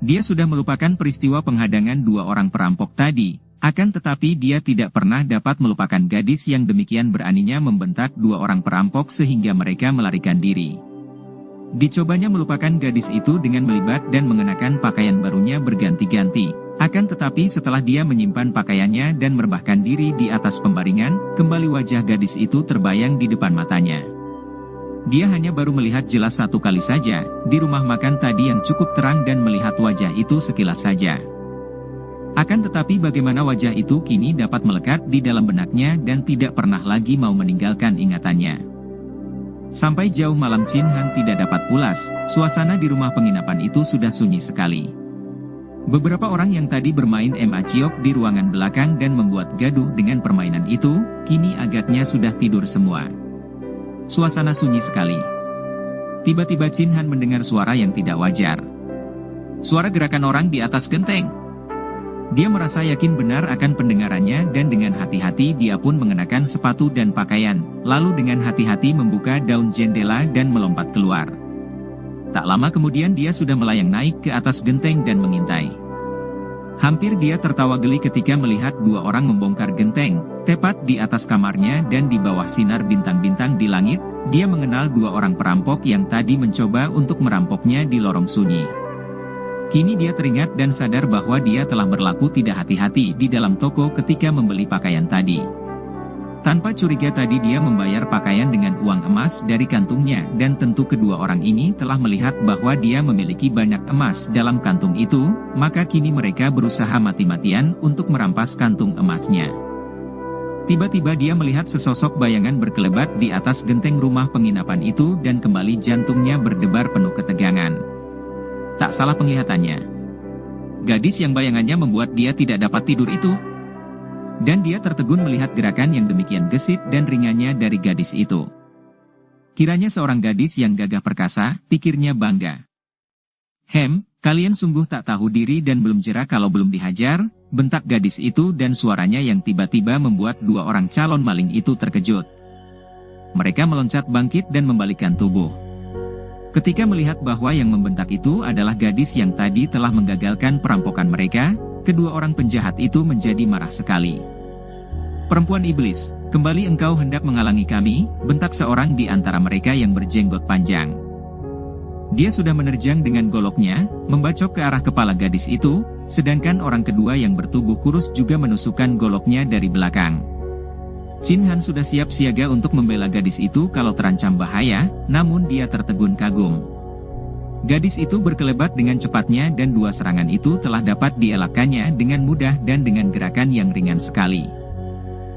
Dia sudah melupakan peristiwa penghadangan dua orang perampok tadi, akan tetapi dia tidak pernah dapat melupakan gadis yang demikian beraninya membentak dua orang perampok sehingga mereka melarikan diri. Dicobanya melupakan gadis itu dengan melibat dan mengenakan pakaian barunya berganti-ganti. Akan tetapi setelah dia menyimpan pakaiannya dan merebahkan diri di atas pembaringan, kembali wajah gadis itu terbayang di depan matanya. Dia hanya baru melihat jelas satu kali saja, di rumah makan tadi yang cukup terang dan melihat wajah itu sekilas saja. Akan tetapi bagaimana wajah itu kini dapat melekat di dalam benaknya dan tidak pernah lagi mau meninggalkan ingatannya. Sampai jauh malam Chin Han tidak dapat pulas, suasana di rumah penginapan itu sudah sunyi sekali. Beberapa orang yang tadi bermain maciok di ruangan belakang dan membuat gaduh dengan permainan itu, kini agaknya sudah tidur semua. Suasana sunyi sekali. Tiba-tiba Chin Han mendengar suara yang tidak wajar. Suara gerakan orang di atas genteng. Dia merasa yakin benar akan pendengarannya dan dengan hati-hati dia pun mengenakan sepatu dan pakaian, lalu dengan hati-hati membuka daun jendela dan melompat keluar. Tak lama kemudian dia sudah melayang naik ke atas genteng dan mengintai. Hampir dia tertawa geli ketika melihat dua orang membongkar genteng, tepat di atas kamarnya dan di bawah sinar bintang-bintang di langit, dia mengenal dua orang perampok yang tadi mencoba untuk merampoknya di lorong sunyi. Kini dia teringat dan sadar bahwa dia telah berlaku tidak hati-hati di dalam toko ketika membeli pakaian tadi. Tanpa curiga tadi dia membayar pakaian dengan uang emas dari kantungnya dan tentu kedua orang ini telah melihat bahwa dia memiliki banyak emas dalam kantung itu, maka kini mereka berusaha mati-matian untuk merampas kantung emasnya. Tiba-tiba dia melihat sesosok bayangan berkelebat di atas genteng rumah penginapan itu dan kembali jantungnya berdebar penuh ketegangan. Tak salah penglihatannya. Gadis yang bayangannya membuat dia tidak dapat tidur itu. Dan dia tertegun melihat gerakan yang demikian gesit dan ringannya dari gadis itu. Kiranya seorang gadis yang gagah perkasa, pikirnya bangga. Kalian sungguh tak tahu diri dan belum jera kalau belum dihajar, bentak gadis itu dan suaranya yang tiba-tiba membuat dua orang calon maling itu terkejut. Mereka meloncat bangkit dan membalikkan tubuh. Ketika melihat bahwa yang membentak itu adalah gadis yang tadi telah menggagalkan perampokan mereka, kedua orang penjahat itu menjadi marah sekali. Perempuan iblis, kembali engkau hendak menghalangi kami, bentak seorang di antara mereka yang berjenggot panjang. Dia sudah menerjang dengan goloknya, membacok ke arah kepala gadis itu, sedangkan orang kedua yang bertubuh kurus juga menusukkan goloknya dari belakang. Chin Han sudah siap siaga untuk membela gadis itu kalau terancam bahaya, namun dia tertegun kagum. Gadis itu berkelebat dengan cepatnya dan dua serangan itu telah dapat dielakkannya dengan mudah dan dengan gerakan yang ringan sekali.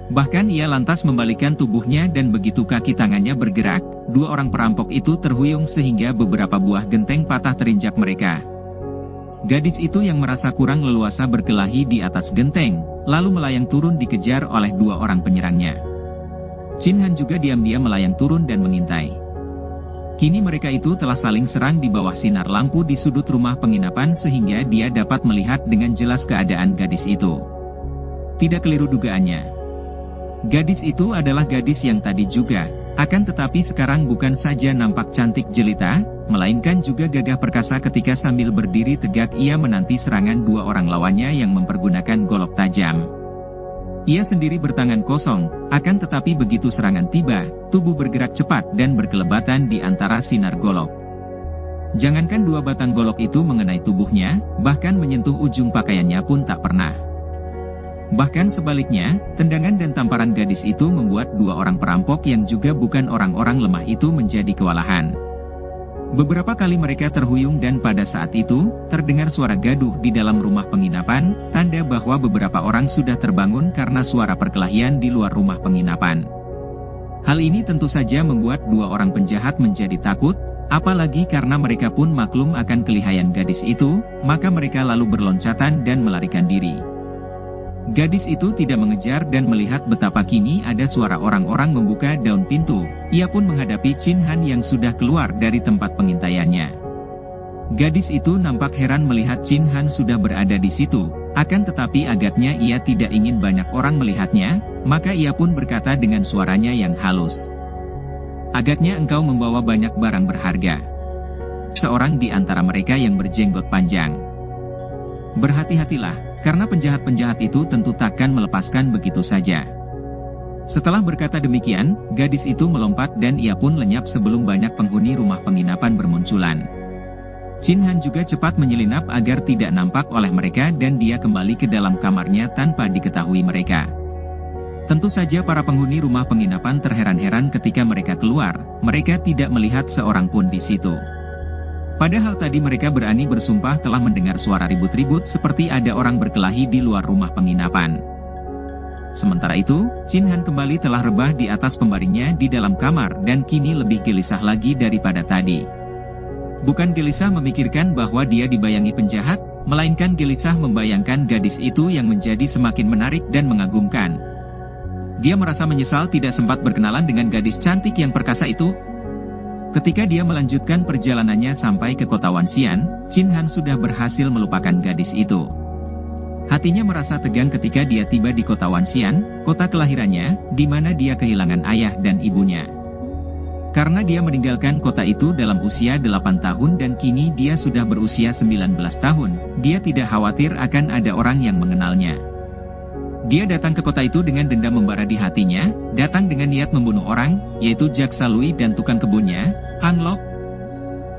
Bahkan ia lantas membalikkan tubuhnya dan begitu kaki tangannya bergerak, dua orang perampok itu terhuyung sehingga beberapa buah genteng patah terinjak mereka. Gadis itu yang merasa kurang leluasa berkelahi di atas genteng, lalu melayang turun dikejar oleh dua orang penyerangnya. Chin Han juga diam-diam melayang turun dan mengintai. Kini mereka itu telah saling serang di bawah sinar lampu di sudut rumah penginapan sehingga dia dapat melihat dengan jelas keadaan gadis itu. Tidak keliru dugaannya. Gadis itu adalah gadis yang tadi juga, akan tetapi sekarang bukan saja nampak cantik jelita, melainkan juga gagah perkasa ketika sambil berdiri tegak ia menanti serangan dua orang lawannya yang mempergunakan golok tajam. Ia sendiri bertangan kosong, akan tetapi begitu serangan tiba, tubuh bergerak cepat dan berkelebatan di antara sinar golok. Jangankan dua batang golok itu mengenai tubuhnya, bahkan menyentuh ujung pakaiannya pun tak pernah. Bahkan sebaliknya, tendangan dan tamparan gadis itu membuat dua orang perampok yang juga bukan orang-orang lemah itu menjadi kewalahan. Beberapa kali mereka terhuyung dan pada saat itu, terdengar suara gaduh di dalam rumah penginapan, tanda bahwa beberapa orang sudah terbangun karena suara perkelahian di luar rumah penginapan. Hal ini tentu saja membuat dua orang penjahat menjadi takut, apalagi karena mereka pun maklum akan kelihayan gadis itu, maka mereka lalu berloncatan dan melarikan diri. Gadis itu tidak mengejar dan melihat betapa kini ada suara orang-orang membuka daun pintu, ia pun menghadapi Chin Han yang sudah keluar dari tempat pengintaiannya. Gadis itu nampak heran melihat Chin Han sudah berada di situ, akan tetapi agaknya ia tidak ingin banyak orang melihatnya, maka ia pun berkata dengan suaranya yang halus. Agaknya engkau membawa banyak barang berharga. Seorang di antara mereka yang berjenggot panjang. Berhati-hatilah, karena penjahat-penjahat itu tentu takkan melepaskan begitu saja. Setelah berkata demikian, gadis itu melompat dan ia pun lenyap sebelum banyak penghuni rumah penginapan bermunculan. Chin Han juga cepat menyelinap agar tidak nampak oleh mereka dan dia kembali ke dalam kamarnya tanpa diketahui mereka. Tentu saja para penghuni rumah penginapan terheran-heran ketika mereka keluar, mereka tidak melihat seorang pun di situ. Padahal tadi mereka berani bersumpah telah mendengar suara ribut-ribut seperti ada orang berkelahi di luar rumah penginapan. Sementara itu, Chin Han kembali telah rebah di atas pembaringnya di dalam kamar dan kini lebih gelisah lagi daripada tadi. Bukan gelisah memikirkan bahwa dia dibayangi penjahat, melainkan gelisah membayangkan gadis itu yang menjadi semakin menarik dan mengagumkan. Dia merasa menyesal tidak sempat berkenalan dengan gadis cantik yang perkasa itu. Ketika dia melanjutkan perjalanannya sampai ke kota Wanxian, Chin Han sudah berhasil melupakan gadis itu. Hatinya merasa tegang ketika dia tiba di kota Wanxian, kota kelahirannya, di mana dia kehilangan ayah dan ibunya. Karena dia meninggalkan kota itu dalam usia 8 tahun dan kini dia sudah berusia 19 tahun, dia tidak khawatir akan ada orang yang mengenalnya. Dia datang ke kota itu dengan dendam membara di hatinya, datang dengan niat membunuh orang, yaitu jaksa Lui dan tukang kebunnya, Han Lok.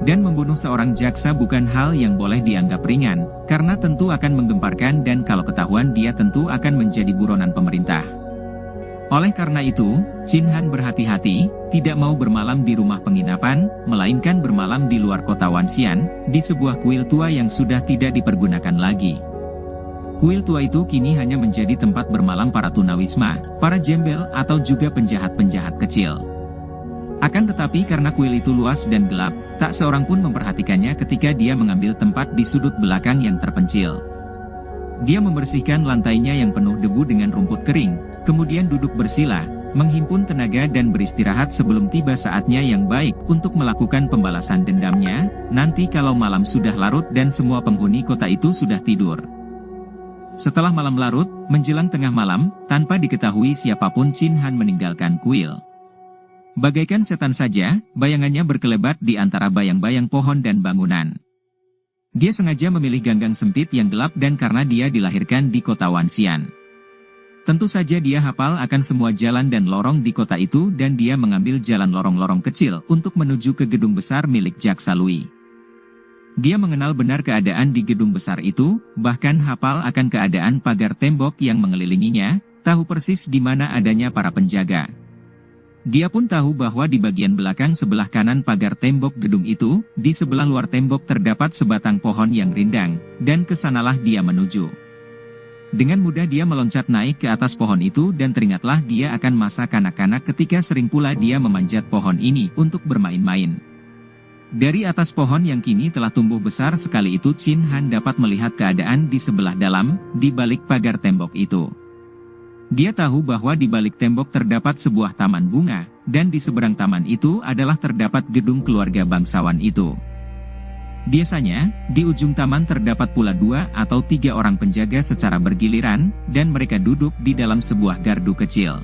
Dan membunuh seorang jaksa bukan hal yang boleh dianggap ringan, karena tentu akan menggemparkan dan kalau ketahuan dia tentu akan menjadi buronan pemerintah. Oleh karena itu, Chin Han berhati-hati, tidak mau bermalam di rumah penginapan, melainkan bermalam di luar kota Wanxian, di sebuah kuil tua yang sudah tidak dipergunakan lagi. Kuil tua itu kini hanya menjadi tempat bermalam para tunawisma, para gembel atau juga penjahat-penjahat kecil. Akan tetapi karena kuil itu luas dan gelap, tak seorang pun memperhatikannya ketika dia mengambil tempat di sudut belakang yang terpencil. Dia membersihkan lantainya yang penuh debu dengan rumput kering, kemudian duduk bersila, menghimpun tenaga dan beristirahat sebelum tiba saatnya yang baik untuk melakukan pembalasan dendamnya, nanti kalau malam sudah larut dan semua penghuni kota itu sudah tidur. Setelah malam larut, menjelang tengah malam, tanpa diketahui siapapun Chin Han meninggalkan kuil. Bagaikan setan saja, bayangannya berkelebat di antara bayang-bayang pohon dan bangunan. Dia sengaja memilih ganggang sempit yang gelap dan karena dia dilahirkan di kota Wanxian. Tentu saja dia hafal akan semua jalan dan lorong di kota itu dan dia mengambil jalan lorong-lorong kecil untuk menuju ke gedung besar milik jaksa Lui. Dia mengenal benar keadaan di gedung besar itu, bahkan hafal akan keadaan pagar tembok yang mengelilinginya, tahu persis di mana adanya para penjaga. Dia pun tahu bahwa di bagian belakang sebelah kanan pagar tembok gedung itu, di sebelah luar tembok terdapat sebatang pohon yang rindang, dan kesanalah dia menuju. Dengan mudah dia meloncat naik ke atas pohon itu dan teringatlah dia akan masa kanak-kanak ketika sering pula dia memanjat pohon ini untuk bermain-main. Dari atas pohon yang kini telah tumbuh besar sekali itu Chin Han dapat melihat keadaan di sebelah dalam, di balik pagar tembok itu. Dia tahu bahwa di balik tembok terdapat sebuah taman bunga, dan di seberang taman itu adalah terdapat gedung keluarga bangsawan itu. Biasanya, di ujung taman terdapat pula 2 atau 3 orang penjaga secara bergiliran, dan mereka duduk di dalam sebuah gardu kecil.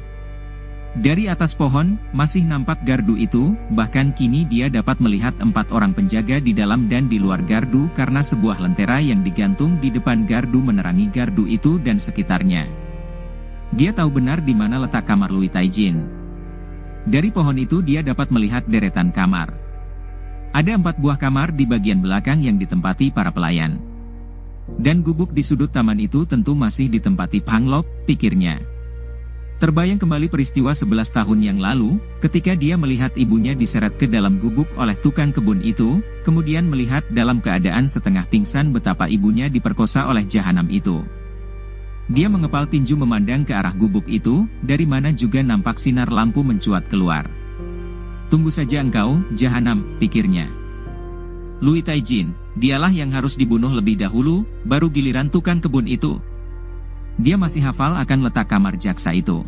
Dari atas pohon, masih nampak gardu itu, bahkan kini dia dapat melihat 4 orang penjaga di dalam dan di luar gardu karena sebuah lentera yang digantung di depan gardu menerangi gardu itu dan sekitarnya. Dia tahu benar di mana letak kamar Lui Taijin. Dari pohon itu dia dapat melihat deretan kamar. Ada 4 buah kamar di bagian belakang yang ditempati para pelayan. Dan gubuk di sudut taman itu tentu masih ditempati Pang Lok, pikirnya. Terbayang kembali peristiwa 11 tahun yang lalu, ketika dia melihat ibunya diseret ke dalam gubuk oleh tukang kebun itu, kemudian melihat dalam keadaan setengah pingsan betapa ibunya diperkosa oleh jahanam itu. Dia mengepal tinju memandang ke arah gubuk itu, dari mana juga nampak sinar lampu mencuat keluar. Tunggu saja engkau, jahanam, pikirnya. Lui Taijin, dialah yang harus dibunuh lebih dahulu, baru giliran tukang kebun itu. Dia masih hafal akan letak kamar jaksa itu.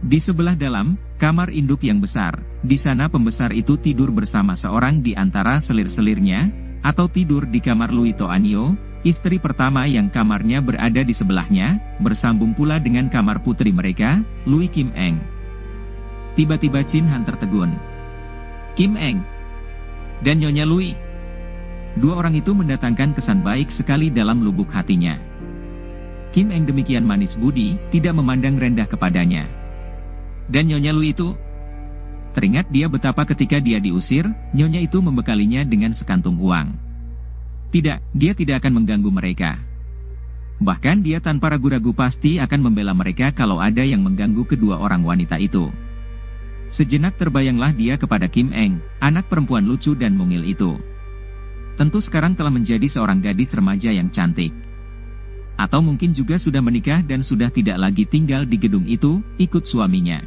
Di sebelah dalam, kamar induk yang besar, di sana pembesar itu tidur bersama seorang di antara selir-selirnya, atau tidur di kamar Lui Toanio, istri pertama yang kamarnya berada di sebelahnya, bersambung pula dengan kamar putri mereka, Lui Kim Eng. Tiba-tiba Chin Han tertegun. Kim Eng dan Nyonya Lui. 2 orang itu mendatangkan kesan baik sekali dalam lubuk hatinya. Kim Eng demikian manis budi, tidak memandang rendah kepadanya. Dan Nyonya Lui itu, teringat dia betapa ketika dia diusir, Nyonya itu membekalinya dengan sekantung uang. Tidak, dia tidak akan mengganggu mereka. Bahkan dia tanpa ragu-ragu pasti akan membela mereka kalau ada yang mengganggu kedua orang wanita itu. Sejenak terbayanglah dia kepada Kim Eng, anak perempuan lucu dan mungil itu. Tentu sekarang telah menjadi seorang gadis remaja yang cantik. Atau mungkin juga sudah menikah dan sudah tidak lagi tinggal di gedung itu, ikut suaminya.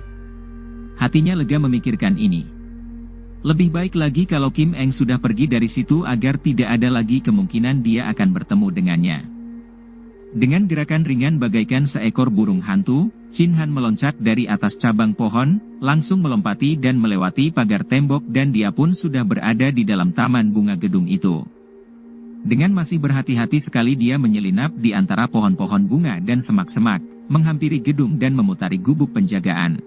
Hatinya lega memikirkan ini. Lebih baik lagi kalau Kim Eng sudah pergi dari situ agar tidak ada lagi kemungkinan dia akan bertemu dengannya. Dengan gerakan ringan bagaikan seekor burung hantu, Chin Han meloncat dari atas cabang pohon, langsung melompati dan melewati pagar tembok dan dia pun sudah berada di dalam taman bunga gedung itu. Dengan masih berhati-hati sekali dia menyelinap di antara pohon-pohon bunga dan semak-semak, menghampiri gedung dan memutari gubuk penjagaan.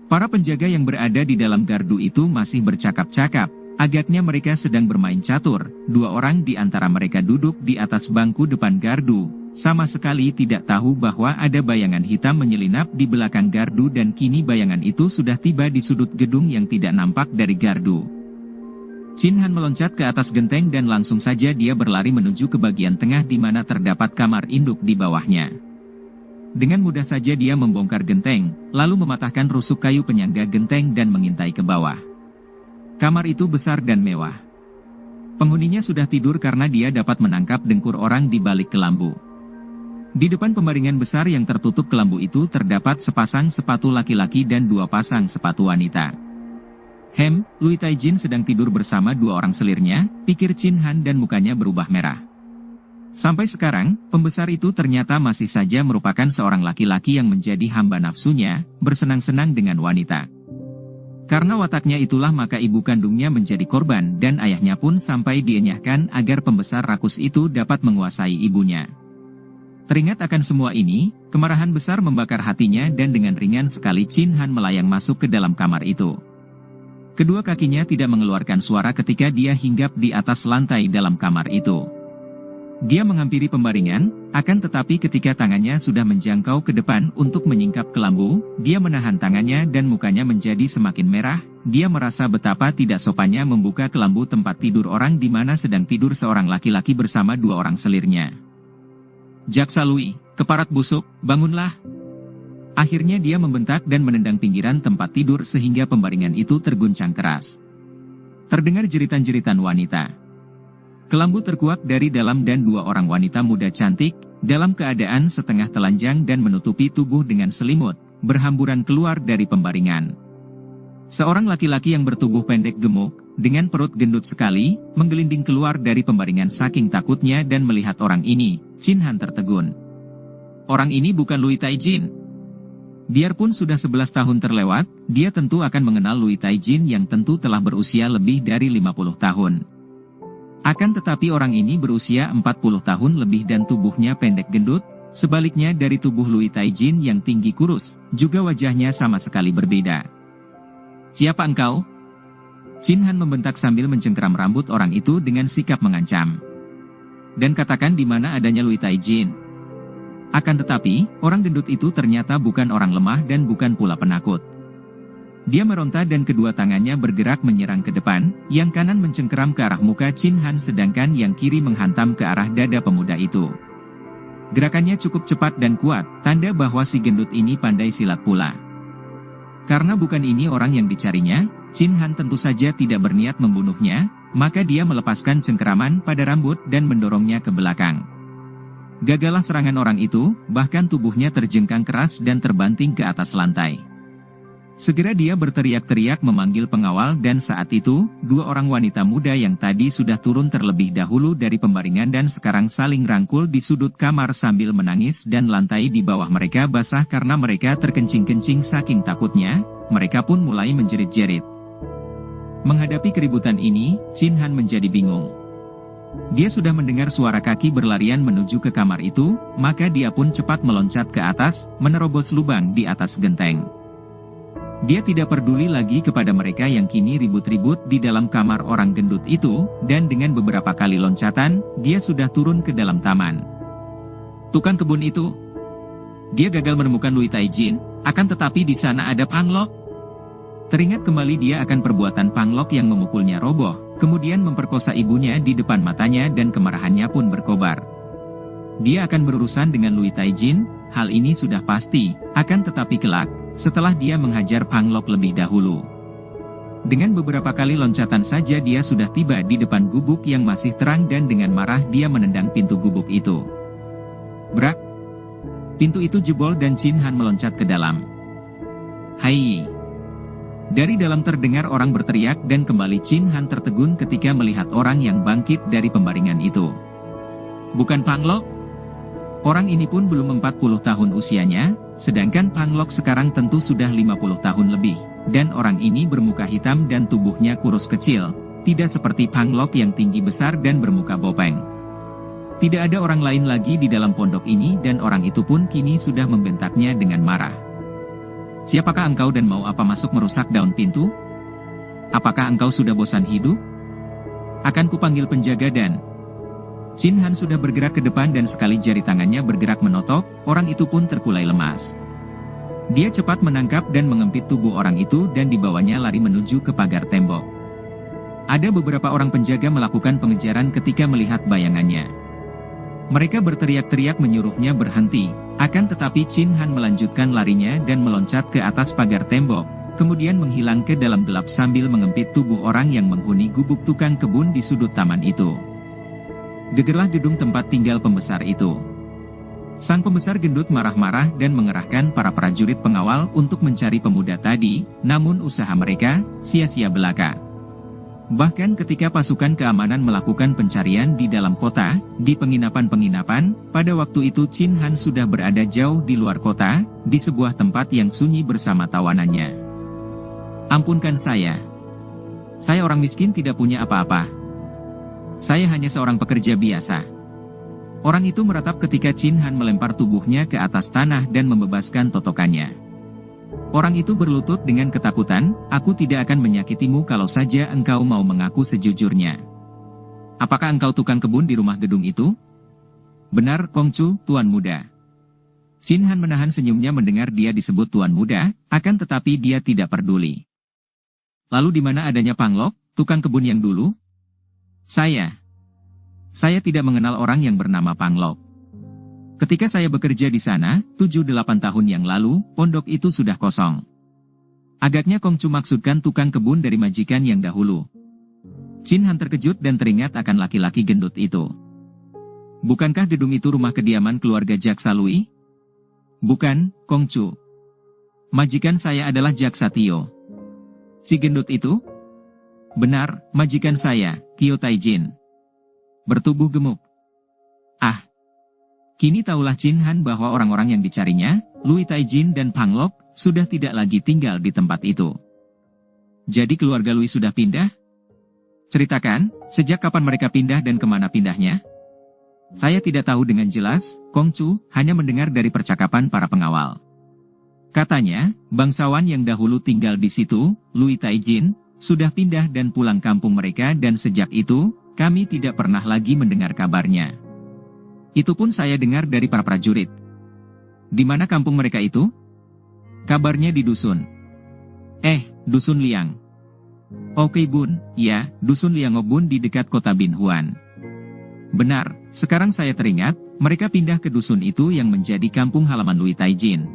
Para penjaga yang berada di dalam gardu itu masih bercakap-cakap, agaknya mereka sedang bermain catur. 2 orang di antara mereka duduk di atas bangku depan gardu, sama sekali tidak tahu bahwa ada bayangan hitam menyelinap di belakang gardu dan kini bayangan itu sudah tiba di sudut gedung yang tidak nampak dari gardu. Chin Han meloncat ke atas genteng dan langsung saja dia berlari menuju ke bagian tengah di mana terdapat kamar induk di bawahnya. Dengan mudah saja dia membongkar genteng, lalu mematahkan rusuk kayu penyangga genteng dan mengintai ke bawah. Kamar itu besar dan mewah. Penghuninya sudah tidur karena dia dapat menangkap dengkur orang di balik kelambu. Di depan pembaringan besar yang tertutup kelambu itu terdapat sepasang sepatu laki-laki dan 2 pasang sepatu wanita. Lui Taijin sedang tidur bersama 2 orang selirnya, pikir Chin Han dan mukanya berubah merah. Sampai sekarang, pembesar itu ternyata masih saja merupakan seorang laki-laki yang menjadi hamba nafsunya, bersenang-senang dengan wanita. Karena wataknya itulah maka ibu kandungnya menjadi korban dan ayahnya pun sampai dienyahkan agar pembesar rakus itu dapat menguasai ibunya. Teringat akan semua ini, kemarahan besar membakar hatinya dan dengan ringan sekali Chin Han melayang masuk ke dalam kamar itu. Kedua kakinya tidak mengeluarkan suara ketika dia hinggap di atas lantai dalam kamar itu. Dia menghampiri pembaringan, akan tetapi ketika tangannya sudah menjangkau ke depan untuk menyingkap kelambu, dia menahan tangannya dan mukanya menjadi semakin merah. Dia merasa betapa tidak sopannya membuka kelambu tempat tidur orang di mana sedang tidur seorang laki-laki bersama 2 orang selirnya. Jaksa Lui, keparat busuk, bangunlah! Akhirnya dia membentak dan menendang pinggiran tempat tidur sehingga pembaringan itu terguncang keras. Terdengar jeritan-jeritan wanita. Kelambu terkuak dari dalam dan 2 orang wanita muda cantik, dalam keadaan setengah telanjang dan menutupi tubuh dengan selimut, berhamburan keluar dari pembaringan. Seorang laki-laki yang bertubuh pendek gemuk, dengan perut gendut sekali, menggelinding keluar dari pembaringan saking takutnya dan melihat orang ini, Chin Han tertegun. Orang ini bukan Lui Taijin. Biarpun sudah 11 tahun terlewat, dia tentu akan mengenal Lui Taijin yang tentu telah berusia lebih dari 50 tahun. Akan tetapi orang ini berusia 40 tahun lebih dan tubuhnya pendek gendut, sebaliknya dari tubuh Lui Taijin yang tinggi kurus, juga wajahnya sama sekali berbeda. "Siapa engkau?" Qin Han membentak sambil mencengkeram rambut orang itu dengan sikap mengancam. "Dan katakan di mana adanya Lui Taijin." Akan tetapi, orang gendut itu ternyata bukan orang lemah dan bukan pula penakut. Dia meronta dan kedua tangannya bergerak menyerang ke depan, yang kanan mencengkeram ke arah muka Qin Han sedangkan yang kiri menghantam ke arah dada pemuda itu. Gerakannya cukup cepat dan kuat, tanda bahwa si gendut ini pandai silat pula. Karena bukan ini orang yang dicarinya, Qin Han tentu saja tidak berniat membunuhnya, maka dia melepaskan cengkeraman pada rambut dan mendorongnya ke belakang. Gagallah serangan orang itu, bahkan tubuhnya terjengkang keras dan terbanting ke atas lantai. Segera dia berteriak-teriak memanggil pengawal dan saat itu, dua orang wanita muda yang tadi sudah turun terlebih dahulu dari pembaringan dan sekarang saling rangkul di sudut kamar sambil menangis dan lantai di bawah mereka basah karena mereka terkencing-kencing saking takutnya, mereka pun mulai menjerit-jerit. Menghadapi keributan ini, Qin Han menjadi bingung. Dia sudah mendengar suara kaki berlarian menuju ke kamar itu, maka dia pun cepat meloncat ke atas, menerobos lubang di atas genteng. Dia tidak peduli lagi kepada mereka yang kini ribut-ribut di dalam kamar orang gendut itu, dan dengan beberapa kali loncatan, dia sudah turun ke dalam taman. Tukang kebun itu, dia gagal menemukan Lui Taijin, akan tetapi di sana ada Pang Lok. Teringat kembali dia akan perbuatan Pang Lok yang memukulnya roboh, kemudian memperkosa ibunya di depan matanya dan kemarahannya pun berkobar. Dia akan berurusan dengan Lui Taijin, hal ini sudah pasti, akan tetapi kelak, setelah dia menghajar Pang Lok lebih dahulu. Dengan beberapa kali loncatan saja dia sudah tiba di depan gubuk yang masih terang dan dengan marah dia menendang pintu gubuk itu. Brak! Pintu itu jebol dan Qin Han meloncat ke dalam. "Hai!" Dari dalam terdengar orang berteriak dan kembali Qin Han tertegun ketika melihat orang yang bangkit dari pembaringan itu. Bukan Pang Lok? Orang ini pun belum 40 tahun usianya, sedangkan Pang Lok sekarang tentu sudah 50 tahun lebih, dan orang ini bermuka hitam dan tubuhnya kurus kecil, tidak seperti Pang Lok yang tinggi besar dan bermuka bopeng. Tidak ada orang lain lagi di dalam pondok ini dan orang itu pun kini sudah membentaknya dengan marah. "Siapakah engkau dan mau apa masuk merusak daun pintu? Apakah engkau sudah bosan hidup? Akan kupanggil penjaga dan..." Qin Han sudah bergerak ke depan dan sekali jari tangannya bergerak menotok, orang itu pun terkulai lemas. Dia cepat menangkap dan mengempit tubuh orang itu dan dibawanya lari menuju ke pagar tembok. Ada beberapa orang penjaga melakukan pengejaran ketika melihat bayangannya. Mereka berteriak-teriak menyuruhnya berhenti, akan tetapi Qin Han melanjutkan larinya dan meloncat ke atas pagar tembok, kemudian menghilang ke dalam gelap sambil mengempit tubuh orang yang menghuni gubuk tukang kebun di sudut taman itu. Gegerlah gedung tempat tinggal pembesar itu. Sang pembesar gendut marah-marah dan mengerahkan para prajurit pengawal untuk mencari pemuda tadi, namun usaha mereka sia-sia belaka. Bahkan ketika pasukan keamanan melakukan pencarian di dalam kota, di penginapan-penginapan, pada waktu itu Qin Han sudah berada jauh di luar kota, di sebuah tempat yang sunyi bersama tawanannya. "Ampunkan saya. Saya orang miskin tidak punya apa-apa. Saya hanya seorang pekerja biasa." Orang itu meratap ketika Qin Han melempar tubuhnya ke atas tanah dan membebaskan totokannya. Orang itu berlutut dengan ketakutan, "Aku tidak akan menyakitimu kalau saja engkau mau mengaku sejujurnya. Apakah engkau tukang kebun di rumah gedung itu?" "Benar, Kongcu, Tuan Muda." Qin Han menahan senyumnya mendengar dia disebut Tuan Muda, akan tetapi dia tidak peduli. "Lalu di mana adanya Pang Lok, tukang kebun yang dulu?" Saya tidak mengenal orang yang bernama Pang Lok. Ketika saya bekerja di sana, 7-8 tahun yang lalu, pondok itu sudah kosong. Agaknya Kongcu maksudkan tukang kebun dari majikan yang dahulu. Qin Han terkejut dan teringat akan laki-laki gendut itu. "Bukankah gedung itu rumah kediaman keluarga Jaksa Lui?" "Bukan, Kongcu. Majikan saya adalah Jaksa Tio." "Si gendut itu?" "Benar, majikan saya, Kyo Taijin. Bertubuh gemuk." "Ah, Kini tahulah Chin Han bahwa orang-orang yang dicarinya, Lui Taijin dan Pang Lok, sudah tidak lagi tinggal di tempat itu. Jadi keluarga Lui sudah pindah? Ceritakan, sejak kapan mereka pindah dan kemana pindahnya? Saya tidak tahu dengan jelas, Kong Chu, hanya mendengar dari percakapan para pengawal. Katanya, bangsawan yang dahulu tinggal di situ, Lui Taijin, sudah pindah dan pulang kampung mereka dan sejak itu, kami tidak pernah lagi mendengar kabarnya. Itu pun saya dengar dari para prajurit. Di mana kampung mereka itu? Kabarnya di dusun. Dusun Liang. Oke Bun, ya, dusun Liang Bun di dekat kota Binhuan. Benar, sekarang saya teringat, mereka pindah ke dusun itu yang menjadi kampung halaman Lui Taijin.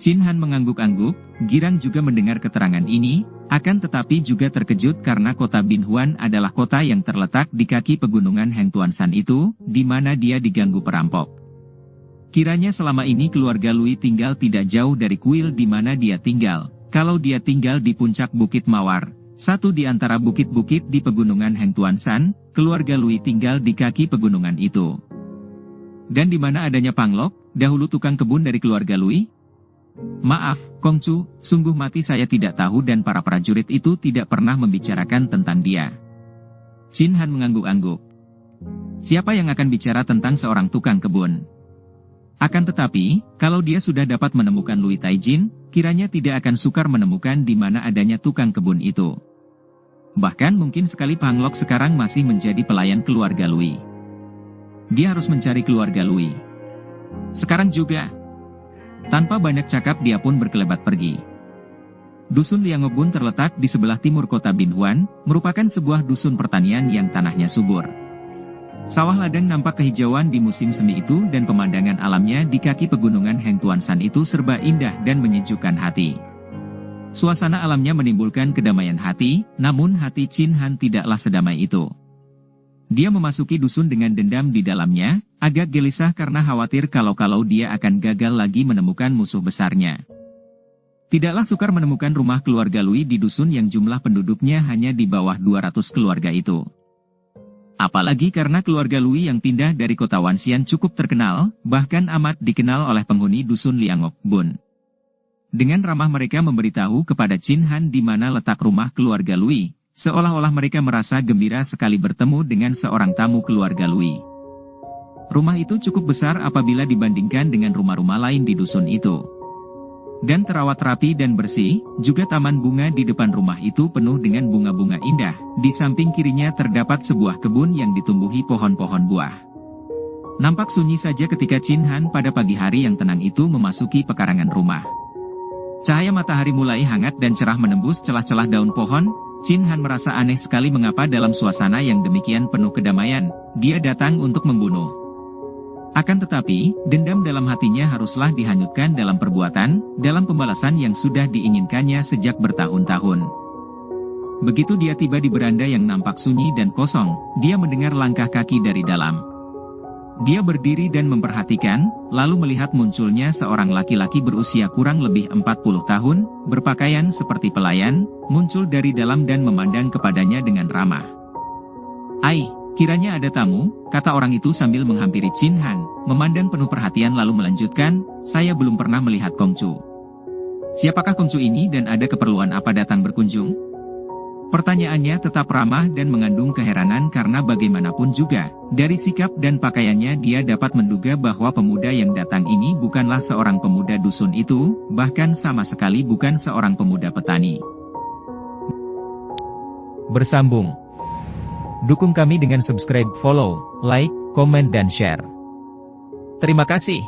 Chin Han mengangguk-angguk, girang juga mendengar keterangan ini, akan tetapi juga terkejut karena kota Binhuan adalah kota yang terletak di kaki pegunungan Heng Tuanshan itu, di mana dia diganggu perampok. Kiranya selama ini keluarga Lui tinggal tidak jauh dari kuil di mana dia tinggal, kalau dia tinggal di puncak Bukit Mawar, satu di antara bukit-bukit di pegunungan Heng Tuanshan, keluarga Lui tinggal di kaki pegunungan itu. Dan di mana adanya Pang Lok, dahulu tukang kebun dari keluarga Lui? Maaf, Kong Chu, sungguh mati saya tidak tahu dan para prajurit itu tidak pernah membicarakan tentang dia. Chin Han mengangguk-angguk. Siapa yang akan bicara tentang seorang tukang kebun? Akan tetapi, kalau dia sudah dapat menemukan Lui Taijin, kiranya tidak akan sukar menemukan di mana adanya tukang kebun itu. Bahkan mungkin sekali Pang Lok sekarang masih menjadi pelayan keluarga Lui. Dia harus mencari keluarga Lui. Sekarang juga. Tanpa banyak cakap dia pun berkelebat pergi. Dusun Liang Bun terletak di sebelah timur kota Binhuan, merupakan sebuah dusun pertanian yang tanahnya subur. Sawah ladang nampak kehijauan di musim semi itu dan pemandangan alamnya di kaki pegunungan Heng Tuanshan itu serba indah dan menyejukkan hati. Suasana alamnya menimbulkan kedamaian hati, namun hati Chin Han tidaklah sedamai itu. Dia memasuki dusun dengan dendam di dalamnya, agak gelisah karena khawatir kalau dia akan gagal lagi menemukan musuh besarnya. Tidaklah sukar menemukan rumah keluarga Lui di dusun yang jumlah penduduknya hanya di bawah 200 keluarga itu. Apalagi karena keluarga Lui yang pindah dari kota Wanxian cukup terkenal, bahkan amat dikenal oleh penghuni dusun Liang Bun. Dengan ramah mereka memberitahu kepada Chin Han di mana letak rumah keluarga Lui. Seolah-olah mereka merasa gembira sekali bertemu dengan seorang tamu keluarga Lui. Rumah itu cukup besar apabila dibandingkan dengan rumah-rumah lain di dusun itu. Dan terawat rapi dan bersih, juga taman bunga di depan rumah itu penuh dengan bunga-bunga indah. Di samping kirinya terdapat sebuah kebun yang ditumbuhi pohon-pohon buah. Nampak sunyi saja ketika Chin Han pada pagi hari yang tenang itu memasuki pekarangan rumah. Cahaya matahari mulai hangat dan cerah menembus celah-celah daun pohon. Chin Han merasa aneh sekali mengapa dalam suasana yang demikian penuh kedamaian, dia datang untuk membunuh. Akan tetapi, dendam dalam hatinya haruslah dihanyutkan dalam perbuatan, dalam pembalasan yang sudah diinginkannya sejak bertahun-tahun. Begitu dia tiba di beranda yang nampak sunyi dan kosong, dia mendengar langkah kaki dari dalam. Dia berdiri dan memperhatikan, lalu melihat munculnya seorang laki-laki berusia kurang lebih 40 tahun, berpakaian seperti pelayan, muncul dari dalam dan memandang kepadanya dengan ramah. "Ai, kiranya ada tamu," kata orang itu sambil menghampiri Chin Han, memandang penuh perhatian lalu melanjutkan, "Saya belum pernah melihat Kong Chu. Siapakah Kong Chu ini dan ada keperluan apa datang berkunjung?" Pertanyaannya tetap ramah dan mengandung keheranan karena bagaimanapun juga, dari sikap dan pakaiannya dia dapat menduga bahwa pemuda yang datang ini bukanlah seorang pemuda dusun itu, bahkan sama sekali bukan seorang pemuda petani. Bersambung. Dukung kami dengan subscribe, follow, like, komen dan share. Terima kasih.